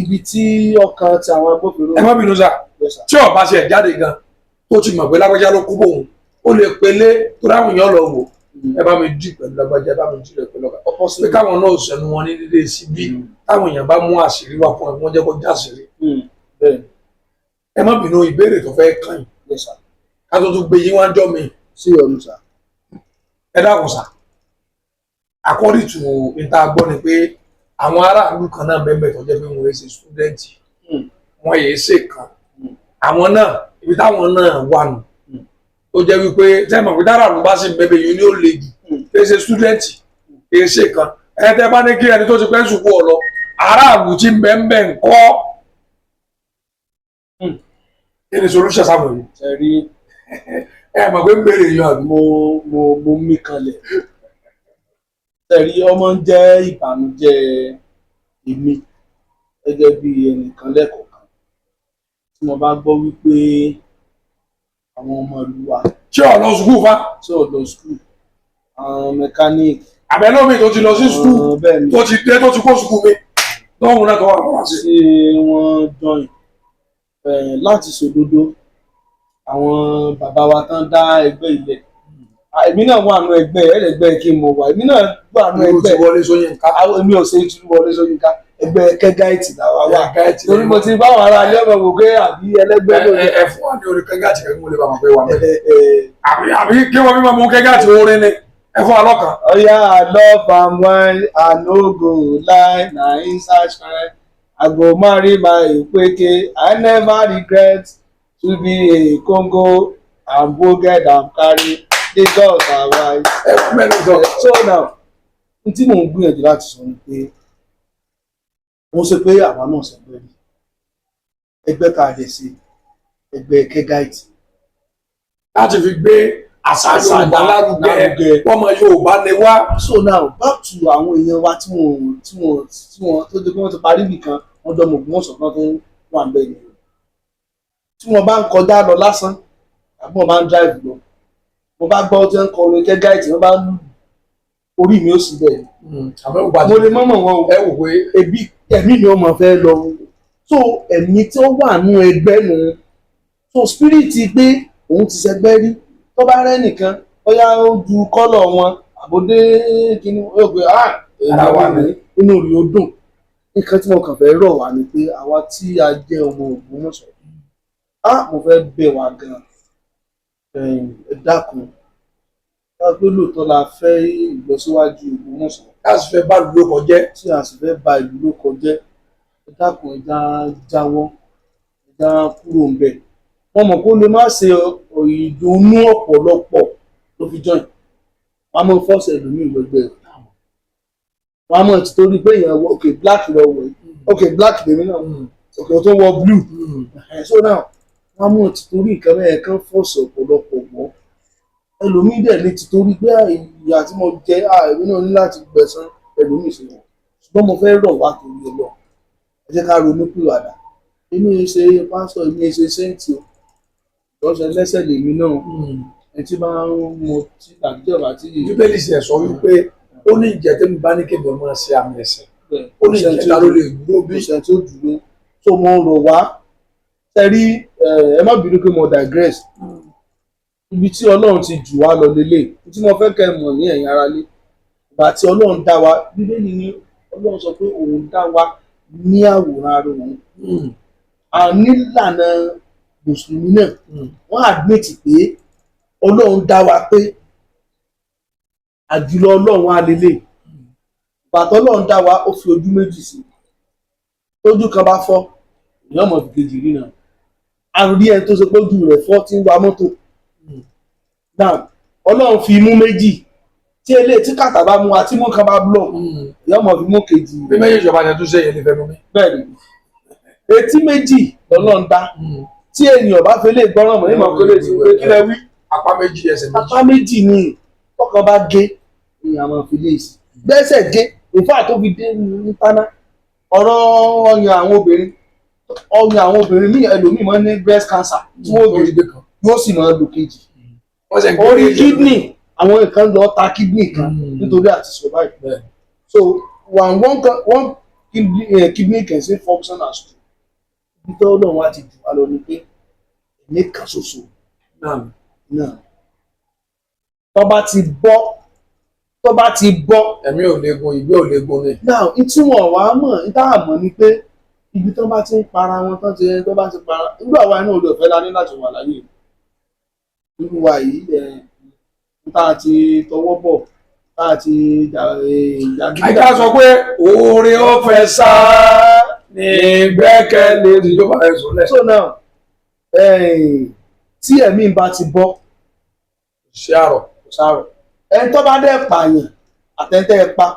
ibi tí ọkàn ti àwọn agbófinró. ẹ má bínú sá tí ọba ṣe jáde gan tó ti mọ̀ pé lágbájá ló kú bóun ó lè pélé tó dáhùn yàn lọ wò ẹ bá mi dì pẹ̀lú lágbájá ẹ bá mi dì rẹ̀ pẹ̀lú ọkọ̀ pé káwọn náà sẹnu wọn ní dídé síbí táwọn èèyàn bá mú àṣírí wá fún ẹ wọ́n jẹ́ kó já àṣírí. Ẹ má bínú ìbéèrè tó fẹ́ kàn yín ká tó tún gbé yín wá jọ́ mi. sí ọ̀run sà. Ẹ dákun sà according to níta gbọ́ ni pé àwọn aráàlú kan náà bẹ́ẹ̀ tó jẹ́ pé wọ́n ṣe stúdẹ́ǹtì wọ́n yéé ṣe kan àwọn náà ibi táwọn náà wà nù ó jẹ́ wípé tẹ́mọ̀ pé aráàlú bá sì bẹ́ẹ̀ yìí ni ó le jù kí ṣe stúdẹ́ǹtì kí ṣe kan ẹ tẹ́ bá ní kí ẹni tó ti pẹ́ sùkú ọ lọ aráàlú ti ń bẹ́ẹ̀ ń kọ́ kí ni solution sáwọn yìí. ẹ rí ẹ mọ̀ pé ń béèrè yàn àbí. mo mí kanlẹ̀ ẹ̀rí ọmọ ń jẹ́ ìbànújẹ́ èmi gẹ́gẹ́ bí ẹnìkan lẹ́kọ̀ọ̀kan tí mo bá gbọ́ wípé àwọn ọmọ ìlú wa ṣé ọ̀ lọ sùkúù fa. tí ò lọ skul àwọn mẹkáníìkì àbẹ̀lómi tó ti lọ sí sùkúù tó ti dé tó ti kó sùkúù mi lọ́hùn náà tó wà lọ́wọ́ sí. tí wọ́n jọyìn láti sòdodo àwọn bàbá wa tán dá ẹgbẹ́ ilẹ̀ èmi náà wà nù ẹgbẹ́ ẹlẹgbẹ́ kí n mọ wà èmi náà wà nù ẹgbẹ́ ti Wọlé Ṣóyínká èmi ò ṣe tú Wọlé Ṣóyínká ẹgbẹ́ kẹgáìtì làwa wà torí mo ti bá wàhálà ilé ọmọ wò pé àbí ẹlẹgbẹ́ ló yẹ. ẹ fún wa ní orí kẹgáàtì kẹgbẹ́ mo lè bá wọn pé wà mẹ́rin àbí kí wọ́n fi máa mú kẹgáàtì orin ni ẹ fún wa lọ́kàn. Oya I love am when I no go lie na inside shrine I go marry my Ikweke I never regret to be a Congo and boged and carry. The gods are wise. So now n tí mò ń gbìyànjú láti sọ ni pé mo ṣe pé àwa náà ṣẹgbẹ́ rí ẹgbẹ́ ká lè ṣe ẹgbẹ́ kẹgáìtì láti fi gbé àṣà Yorùbá lárugẹ ọmọ Yorùbá ni wá. So now back to àwọn èèyàn wa tí wọ́n tó dé pé wọ́n ti parí nìkan wọ́n jọ mọ̀ bí wọ́n sọ̀kan tó wà ń bẹ̀ nìyẹn tí wọ́n bá ń kọjá lọ lásán àbí wọ́n bá ń drive lọ mo bá gbọ́ tí wọ́n ń kọ orin kẹ́gáìtì wọ́n bá ń orí mi ó sì bẹ̀. mo lè mọ̀mọ̀ wọn o ẹ wò pé ebi ẹ̀mí ni ó mọ̀ fẹ́ lọ so ẹ̀mí tí ó wà nú ẹgbẹ́ nù so spirit pé òun ti ṣẹgbẹ́ rí tó bá rẹ́ nìkan bóyá ó ju kọ́lọ̀ wọn àbòdé kínní ó gbé ara wa ní inú rí ó dùn nǹkan tí mo kàn fẹ́ rọ̀ wá ni pé àwa tí a jẹ́ ọmọ Ògbómọ̀ṣọ́ mo fẹ́ bẹ̀ wá gan-an ẹ dákun pé lóòótọ́ la fẹ́ ìlọsíwájú Ògbómọ̀ṣọ́ a sì fẹ́ bá ìlú lóko jẹ́ tí a sì fẹ́ ba ìlú lóko jẹ́ ẹ dákun ẹja jáwọ́ ẹja kúrò ń bẹ̀ wọ́n mọ̀ kó lè má ṣe ìdùnnú ọ̀pọ̀lọpọ̀ ló fi join wọ́n á mọ̀ fọ́ọ̀sì ẹlòmíì lọ́gbẹ́ rẹ̀ wọ́n á mọ̀ ti torí pé èèyàn wọ okay black lọ wọ̀ okay black lèmi náà okay tó wọ blue so now wọ́n á mọ̀ ti torí nǹkan bẹ́ẹ̀ kán fọ́ọ̀sì ọ̀pọ̀lọpọ̀ mọ́ ẹlòmíì dẹ̀ lè ti torí pé ìyà tí mo jẹ èmi náà ní láti gbẹ̀san ẹlòmíì ṣe wọ̀ ṣùgbọ́n mo fẹ́ rọ̀ wá torí ẹ lọ ẹ jẹ́ ká ronú pìwàdà èmi ṣe pásítọ̀ èmi ṣe sẹ́ǹtì o lọ́sẹ̀ lẹ́sẹ̀ lèmi náà ẹ ti máa ń mo tí tàbí ọ̀bà tí. Bíbélì ṣe sọ wípé ó ní ìjẹ́ tẹ́mi bá ní kébì ọmọ ṣe àmì ẹ̀sẹ̀ ó ní ìjẹ́ ta ló lè dúró bí. ìṣẹ̀ tí ó dúró tó mo rọ̀ wá tẹ́rí ẹ má bínú pé mo digress ibi tí Ọlọ́run ti jù wá lọ lélẹ̀ tí mo fẹ́ kẹ́ mọ̀ ní ẹ̀yin aráalé ìgbà tí Ọlọ́run dá wa Bíbélì ní Ọlọ́run sọ pé òun dá wa ní àwòrán ara òun nílànà mùsùlùmí náà wọ́n admit pé Ọlọ́run dá wa pé àjùlọ Ọlọ́run á lélẹ̀ bàtọ́ Ọlọ́run dá wa ó fi ojú méjì sí tójú kan bá fọ́ èèyàn mọ̀ fi kejì rí náà àrí ẹni tó ṣe pé ojú rẹ̀ fọ́ tí ń wa mọ́tò now Ọlọ́run fi imú méjì tí eléyìí tí kàtà bá mú wa tí mú kan bá block èèyàn mọ̀ fi mú kejì bí méjì ìjọba yẹn tún ṣe yẹn nífẹ̀ẹ́ mú mi. bẹ́ẹ̀ni etí méjì lọ́lọ́run dá tí ènìyàn bá fẹ́ lè gbọ́ràn mọ́ nímọ̀ kó lè ti wé kí lẹ wí. apá méjì ẹsẹ̀ méjì. apá méjì ni tọkàn bá gé ni a máa fi lè sí gbẹ́sẹ̀ gé ìfá tó fi dé ní tánà ọ̀rọ̀ ọyàn àwọn obìnrin ní ẹlòmíì máa ń ní breast cancer tí wọ́n gé yóò sì máa lò kejì orí kidney àwọn nǹkan lọ ta kidney kan nítorí àti survive so one kidney can still function as two nítorí Ọlọ́run wá ti jù wá lọ ní pé ẹ̀mí kan ṣoṣo náà tó bá ti bọ́ ẹ̀mí ò léegun ìgbé ò léegun ni. now ìtumọ̀ wàá mọ̀ níta mọ̀ ni pé ibi tó bá ti ń para wọn tó bá ti para nígbà wa inú olè ọ̀fẹ́ la ní láti wà láyé nínú wa yìí tá a ti tọwọ́ bọ̀ tá a ti àyíká sọ pé oore ọ̀fẹ́ sá ní gbẹ́kẹ̀lé ìjọba ẹ̀sùn lẹ̀. so now tí ẹ̀mí bá ti bọ́ ṣé àrọ̀ kò sárọ̀ ẹni tó bá dẹ̀ pààyàn àtẹ̀tẹ̀ ẹ̀ pa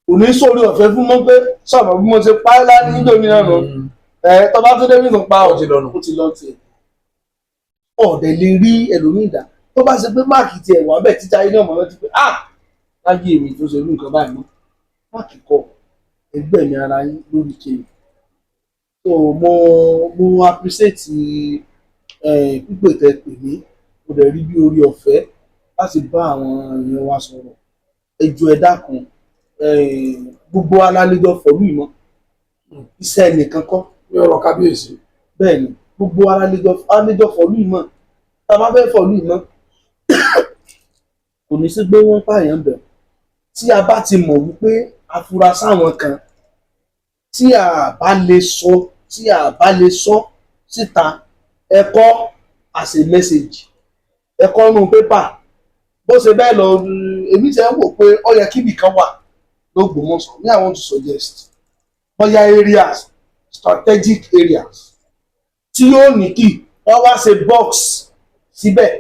kò ní sórí ọ̀fẹ́ fún mọ́ pé sọ̀rọ̀ bí mo ṣe pa ẹ́ láti nítorí náà nù tó bá tó dé bí tó pa ó ti lọ nù. ó ti lọ tiẹ̀ ọ̀dẹ̀ lè rí ẹlòmíì dá tó bá ṣe pé máàkì tiẹ̀ wà bẹ́ẹ̀ títa iná mọ̀ lọ́tí pé láyé èmi tó ṣe irú nǹkan báyìí mọ́ máàkì kọ ẹgbẹ́ mi ara yín lórí kiri so mo appreciate pípè tẹ pè mí mo dẹ̀ rí bí orí ọ̀fẹ́ láti bá àwọn èèyàn wa sọ̀rọ̀ ẹjọ́ ẹ dákun gbogbo alálejò fọ̀lú ìmọ̀ iṣẹ́ nìkan kọ́ ní ọ̀rọ̀ kábíyèsí. bẹ́ẹ̀ ni gbogbo alálejò fọ̀lú ìmọ̀ tá a bá fẹ́ fọ̀lú ìmọ̀ kò ní sí pé wọ́n pààyàn bẹ̀ tí a bá ti mọ̀ wípé afurasí àwọn kan tí a bá lè sọ síta ẹ̀kọ́ as a message ẹ̀kọ́ nù pépà bó ṣe bẹ́ẹ̀ lọ èmi ṣe ń wò pé ó yẹ kíbi kan wà l'Ógbómọ̀ṣọ́ me I want to suggest bóyá areas strategic areas tí yóò ní kí wọ́n wá ṣe box síbẹ̀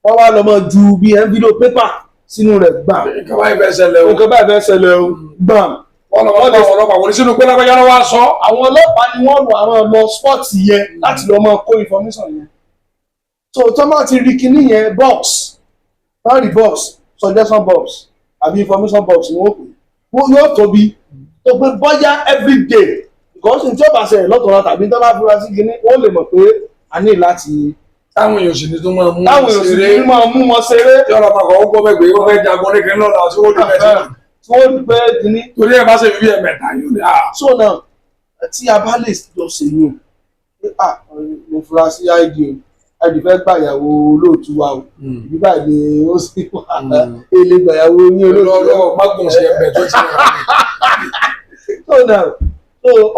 wọ́n wá lọ mọ́ ju bí envelope paper sínú rẹ̀ gbà. nǹkan báyìí fẹ́ ṣẹlẹ̀ o. nǹkan báyìí fẹ́ ṣẹlẹ̀ o gbà. ọlọ́pàá wọlé sínú pé lágbájá ló wá sọ. àwọn ọlọ́pàá ni wọ́n lọ àwọn lọ sport yẹn láti lọ mọ kó information yẹn. so tó máa ti rí kinní yẹn box wọ́n rí box suggestion box àbí information box ni wọ́n pè yóò tóbi tó pé bọ́yá everyday because ní tí ó bá ṣẹlẹ̀ lọ́tọ̀ọ̀rọ̀ tàbí tó bá fura sí kinní wọ́n lè mọ̀ pé a ní láti. táwọn èèyàn sì ní tó máa mú wọn ṣeré. tí ọlọ́pàá kan ó gbọ́ bẹ́ẹ̀ ó fẹ́ jagun ní kiri lọ́la tí wọ́n dún mẹ́tì náà. tí wọ́n dún pé kinní. torí ẹ̀ bá ṣe fi ẹ̀mẹ̀ta yóò ní. so now tí a bá lè jọ ṣèyún mo fura sí id o id fẹ́ gbàyàwó olóòtú wa o nígbà ni ó sì wà èlé gbàyàwó ní olóòtú. mágùn sí ẹ̀bẹ̀ tó ti rà. so now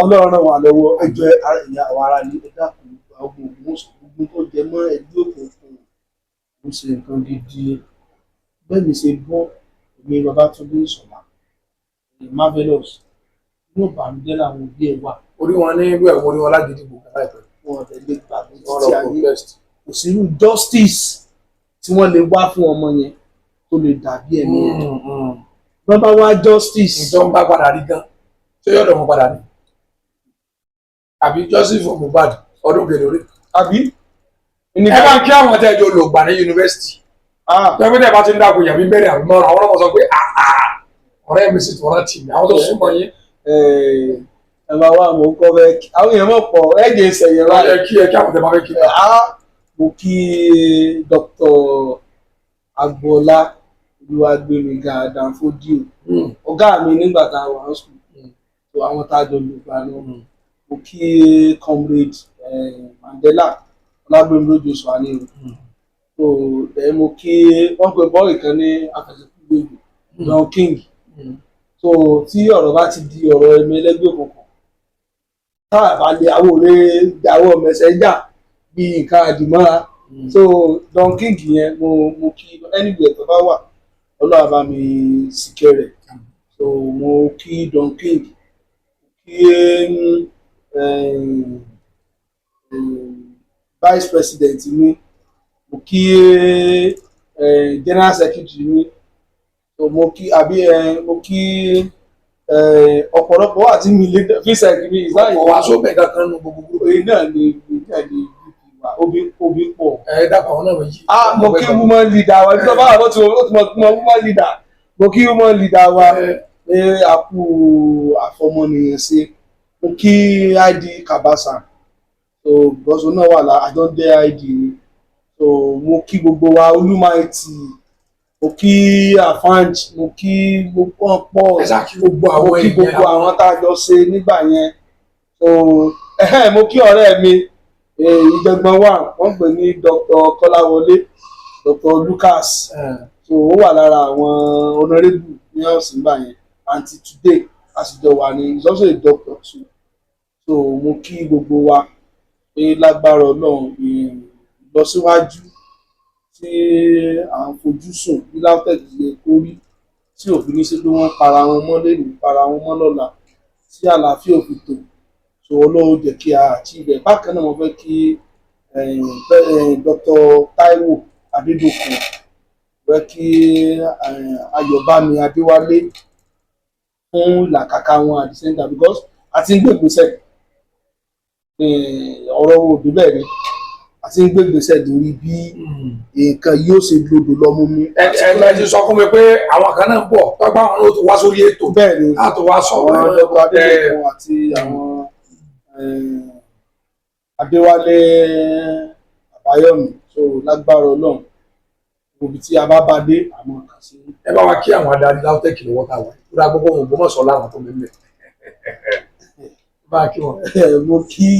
ọlọ́run wà lọ́wọ́ ẹjọ́ àwọn ará ní ẹ̀dá kan àwọn ogun tó jẹ mọ́ ẹgbẹ́ òkùnkùn mo ṣe nǹkan gidi bẹ́ẹ̀ mi ṣe gbọ́ èmi Babátúndé Ìṣọ̀lá marvelous inú ìbànújẹ́ làwọn òbí ẹ̀ wà. orí wọn ní ìlú ẹ̀wọ̀n orí wọn lágídí gbogbo láìpẹ́. wọn ò tẹ̀lé gbàgbé títí ayé kò sí irú justice tí wọ́n lè wá fún ọmọ yẹn tó lè dàbí ẹ̀mí ẹ̀. wọ́n bá wá justice. ìjọ ń bá padà rí gan ṣé yọ̀dọ̀ wọn padà ní. àbí justice for Mohbad ọdún kèrè orí. àbí. ẹ bá kí àwọn tẹ́jọ́ olùgbà ní yunifásitì. pẹ́pẹ́tẹ́ bá ti ń dàgbò yàrá bẹ́rẹ̀ àbí mọ́ra àwọn ọmọ sọ pé ọ̀rẹ́ mi sì tún rántí mi àwọn tó súnmọ́ yín. ẹ máa wá àwọn nǹkan fẹ́ àwọn èèyàn mọ̀ pọ̀ ẹ̀jẹ̀ ìṣẹ̀yẹ̀ wọ́n yẹ kí àwọn tẹ́ bá fẹ́ kí. mo kí Dr. Agboola Olúwagbémiga Danfodio ọ̀gá mi nígbà tá a wà ní sùkúl tó àwọn tá a jọ lò gbà náà mo kí comrade Mandela Ọlágbémilójú Ṣùwánì so mo kí wọ́n pe bọ́ọ̀lù kan ní afẹsẹ̀kúgbègbè Don King so tí ọ̀rọ̀ bá ti di ọ̀rọ̀ ẹ̀mí ẹlẹ́gbẹ́ òkùnkùn táà bá lè àwọn òré ìdáwọ́ mẹsẹ̀njà bíi nǹkan àdìmọ́ra so Don King yẹn mo kí anywhere tó bá wà Ọlọ́run bá mi sìkẹ́ rẹ̀ so mo kí Don King kí vice president mi mo kí general secretary mi so mo kí ọ̀pọ̀lọpọ̀ wà tí mi lè fi sẹ́ẹ̀kì mi ìsáyìí. ọ̀pọ̀ wa sóbẹ̀ kankan nínú gbogbo gbogbo. èyí náà ni wa obi pọ̀. dàpọ̀ àwọn náà méjì. mo kí woman leader wa ìjọba àwọn tí wọ́n ti mọ woman leader mo kí woman leader wa àpò àfọmọnìyàn ṣe mo kí id Kabasa so gbọ́sọ̀ náà wà àjọ́ndé id ni so mo kí gbogbo wa Olúmáìtì mo kí Afanj mo kí gbogbo pọ̀ mo kí gbogbo àwọn tá a jọ ṣe nígbà yẹn so mo kí ọ̀rẹ́ mi ìjọgbọ́n wà wọ́n pè ní Dr. Kọ́láwọlé Dr. Lucas so ó wà lára àwọn honourable ní ọ̀sìn gbà yẹn àǹtí today àṣìjọ wà ní he's also a doctor too so mo kí gbogbo wa pé lágbára Ọlọ́run ìlọsíwájú tí à ń fojú sùn bí LAUTECH yẹ kó rí tí òfin ní sí pé wọ́n para wọn mọ́ lẹ́nu para wọn mọ́ lọ́la tí àlàáfíà òfin tò so Ọlọ́run jẹ́ kí a achieve ẹ̀. Bákan náà mo fẹ́ kí Dr. Taiwo Adédokun fẹ́ kí Ayọ̀bámi Adéwálé fún ìlàkàkà wọn at the same time because a ti ń gbé ìgbésẹ̀ ọ̀rọ̀ òdì bẹ́ẹ̀ ni a ti ń gbé ìgbésẹ̀ lórí bí nǹkan yóò ṣe gbọdọ̀ lọ́mú mi. ẹ ti sọ fún mi pé àwọn kan náà ń bọ̀ tọ́gbà wọn ló ti wá sórí ètò bẹ́ẹ̀ ni láti wá sọ̀rọ̀ àwọn Dr. Adédokun àti àwọn Adéwálé Àbáyọ̀mí so lágbára Ọlọ́run ibi tí a bá bá dé àmọ́ kà sí. ẹ bá wa kí àwọn adarí LAUTECH lọ́wọ́ tá a wà kúrò àgbọ̀gbọ̀ òun Ògbómọ̀ṣọ́ láwọn tó mímẹ́ bá a kí wọn. mo kí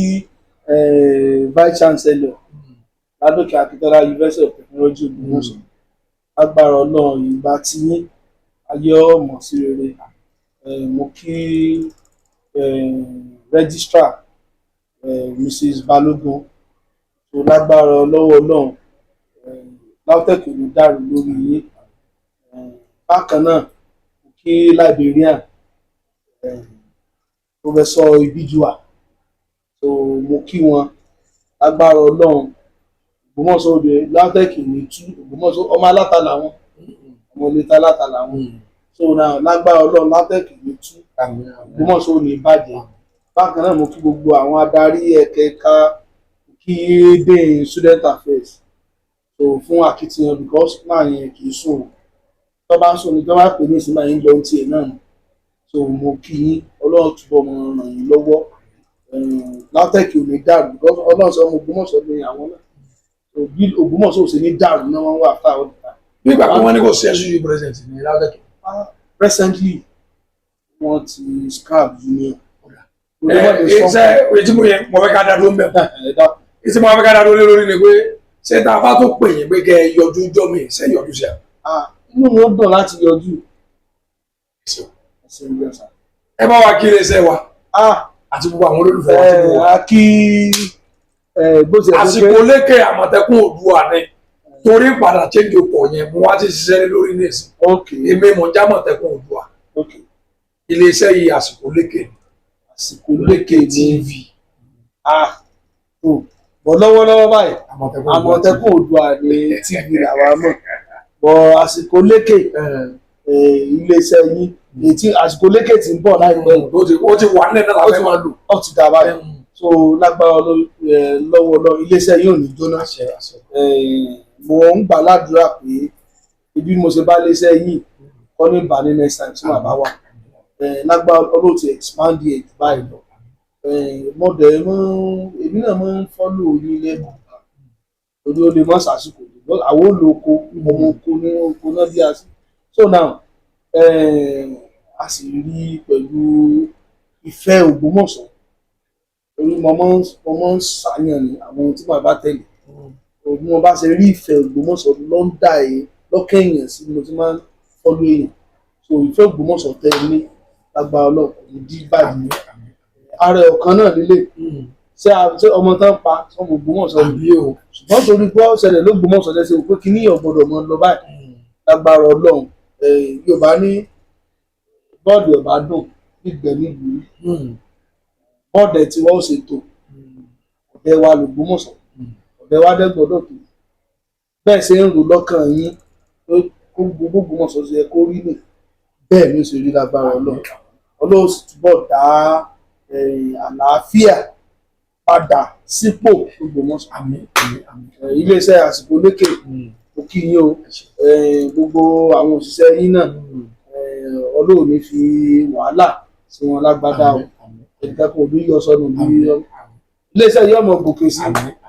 vice chancellor Ládòkè Akíntọ́lá University of Technology Ògbómọ̀ṣọ́ lágbára Ọlọ́run ìgbà tí ayé ọmọ sí rere mo kí registrar Mrs. Balógun tó lágbára Ọlọ́run LAUTECH kò ní dàrú lórí yín bákan náà mo kí librarian Professor Ibijua so mo kí wọn lágbára Ọlọ́run Ògbómọ̀ṣọ́ òde LAUTECH ní tú Ògbómọ̀ṣọ́ ọmọ alátalà wọn ọmọ olétà alátalà wọn so náà lágbára Ọlọ́run LAUTECH ní tú Ògbómọ̀ṣọ́ ò ní bàjẹ́ bákan náà mo kí gbogbo àwọn adarí ẹ̀ka kí dé student affairs so fún akitiyan because máa yẹn kì í sùn tó bá ń sùn ní tó bá pè ní ìsinmi àyín lọ tiẹ̀ náà so mo kí yín Ọlọ́run túbọ̀ mọ ràn yín lọ́wọ́ LAUTECH ò ní dàrú because Ọlọ́run sọ ọmọ Ògbómọ̀ṣọ́ ní àwọn náà so bí Ògbómọ̀ṣọ́ ò sì ní dàrú náà wọ́n wà fáwọn ọ̀dà. bí ìgbà kan wọ́n ní kò sí SUU president ní LAUTECH. Presently wọ́n ti scrap union. iṣẹ́ ètí mo yẹ mo fẹ́ ká dá dúró mbẹ́ ìtí mo fẹ́ ká dá dúró lórí ni pé ṣé tá a bá tó pè yín pé kẹ́ ẹ yọjú jọ́ mi ṣe yọjú sí à. inú mi ó dùn láti yọjú. ẹ bá wa kí iléeṣẹ́ wa àti gbogbo àwọn olólùfẹ́ wa ti bọ̀ wá. a kí àsìkò lékè Àmọ̀tẹ́kùn Oòduà ni torí padà change ọkọ̀ yẹn mo wá ti ṣiṣẹ́ lórí nìsín èmi mọ̀ já Àmọ̀tẹ́kùn Oòduà iléeṣẹ́ yìí àsìkò lékè àsìkò lékè TV bọ̀ lọ́wọ́lọ́wọ́ báyìí Àmọ̀tẹ́kùn Oòduà ní TV làwa mọ̀ bọ̀ àsìkò lékè iléeṣẹ́ yín ètí àsìkò lékè tí ń bọ̀ láìpẹ́ ó ti wà nílẹ̀ náà láti máa lò ó ti dà báyìí so lágbára lọ́wọ́ iléeṣẹ́ yóò ní jóná mo ń gbà ládùúrà pé ibi mo ṣe bá iléeṣẹ́ yìí kọ́ ní ìbàní next time tí màá bá wà lágbára Ọlọ́run ti expand ẹ̀ báyìí lọ mọ̀dẹ̀ èmi náà máa ń fọ́lù orí ilé bàbá torí ó lè má sàṣìkò àwọn olóko ọmọ oko ní oko náà bí a sí so now a sì rí pẹ̀lú ìfẹ́ Ògbómọ̀ṣọ́ torí mo máa ń ṣàyàn ní àwọn ohun tí màá bá tẹ̀lé bí mo bá ṣe rí ìfẹ́ Ògbómọ̀ṣọ́ ló ń dà lọ́kàn èèyàn sí mo ti máa ń fọ́lù èèyàn so ìfẹ́ Ògbómọ̀ṣọ́ tẹ̀ ní lágbára Ọlọ́run kò ní dí báyìí ààrẹ ọ̀kan náà nílé ṣé ọmọ tán pa ọmọ Ògbómọ̀ṣọ́ bí o ṣùgbọ́n torí pé ó ṣẹlẹ̀ l'Ógbómọ̀ṣọ́ lẹ́sẹ̀ pé kí níyàn gbọ́dọ̀ mọ lọ báyìí lágbára Ọlọ́run Yorùbá ní bọ́ọ̀dù ọ̀bá dùn nígbẹ́ nílùú bọ́ọ̀dù tí wọ́n ṣètò ọ̀dẹ wa l'Ógbómọ̀ṣọ́ ọ̀dẹ wa dẹ́gbọ́dọ̀ tó bẹ́ẹ̀ ṣe ń rò lọ́kàn yín kó gbogbo Ògbómọ̀ṣọ́ ṣe kó rí nì bẹ́ẹ̀ ló ṣe rí lágbára Ọlọ́run Ọlọ́run sì túbọ̀ dá àlàáfíà padà sípò Ògbómọ̀ṣọ́ iléeṣẹ́ àsìkò lékè ó kí yín o gbogbo àwọn òṣìṣẹ́ yín náà Ọlọ́run ní fi wàhálà sí wọn lágbádá o ìkẹ́kọ̀ọ́ òbí yọ sọnù bí iléeṣẹ́ yìí ọmọ gòkè sí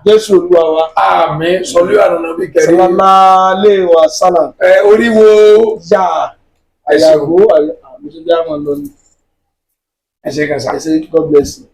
Jésù Olúwa wa. àmín sọlú ànànà bí kẹrin. sàlámàlẹ́ wa sálàm. oríwo yà àyàgò àmì tó bí a máa lọ ni. ẹ ṣe kàn sá. ẹ ṣe God bless you.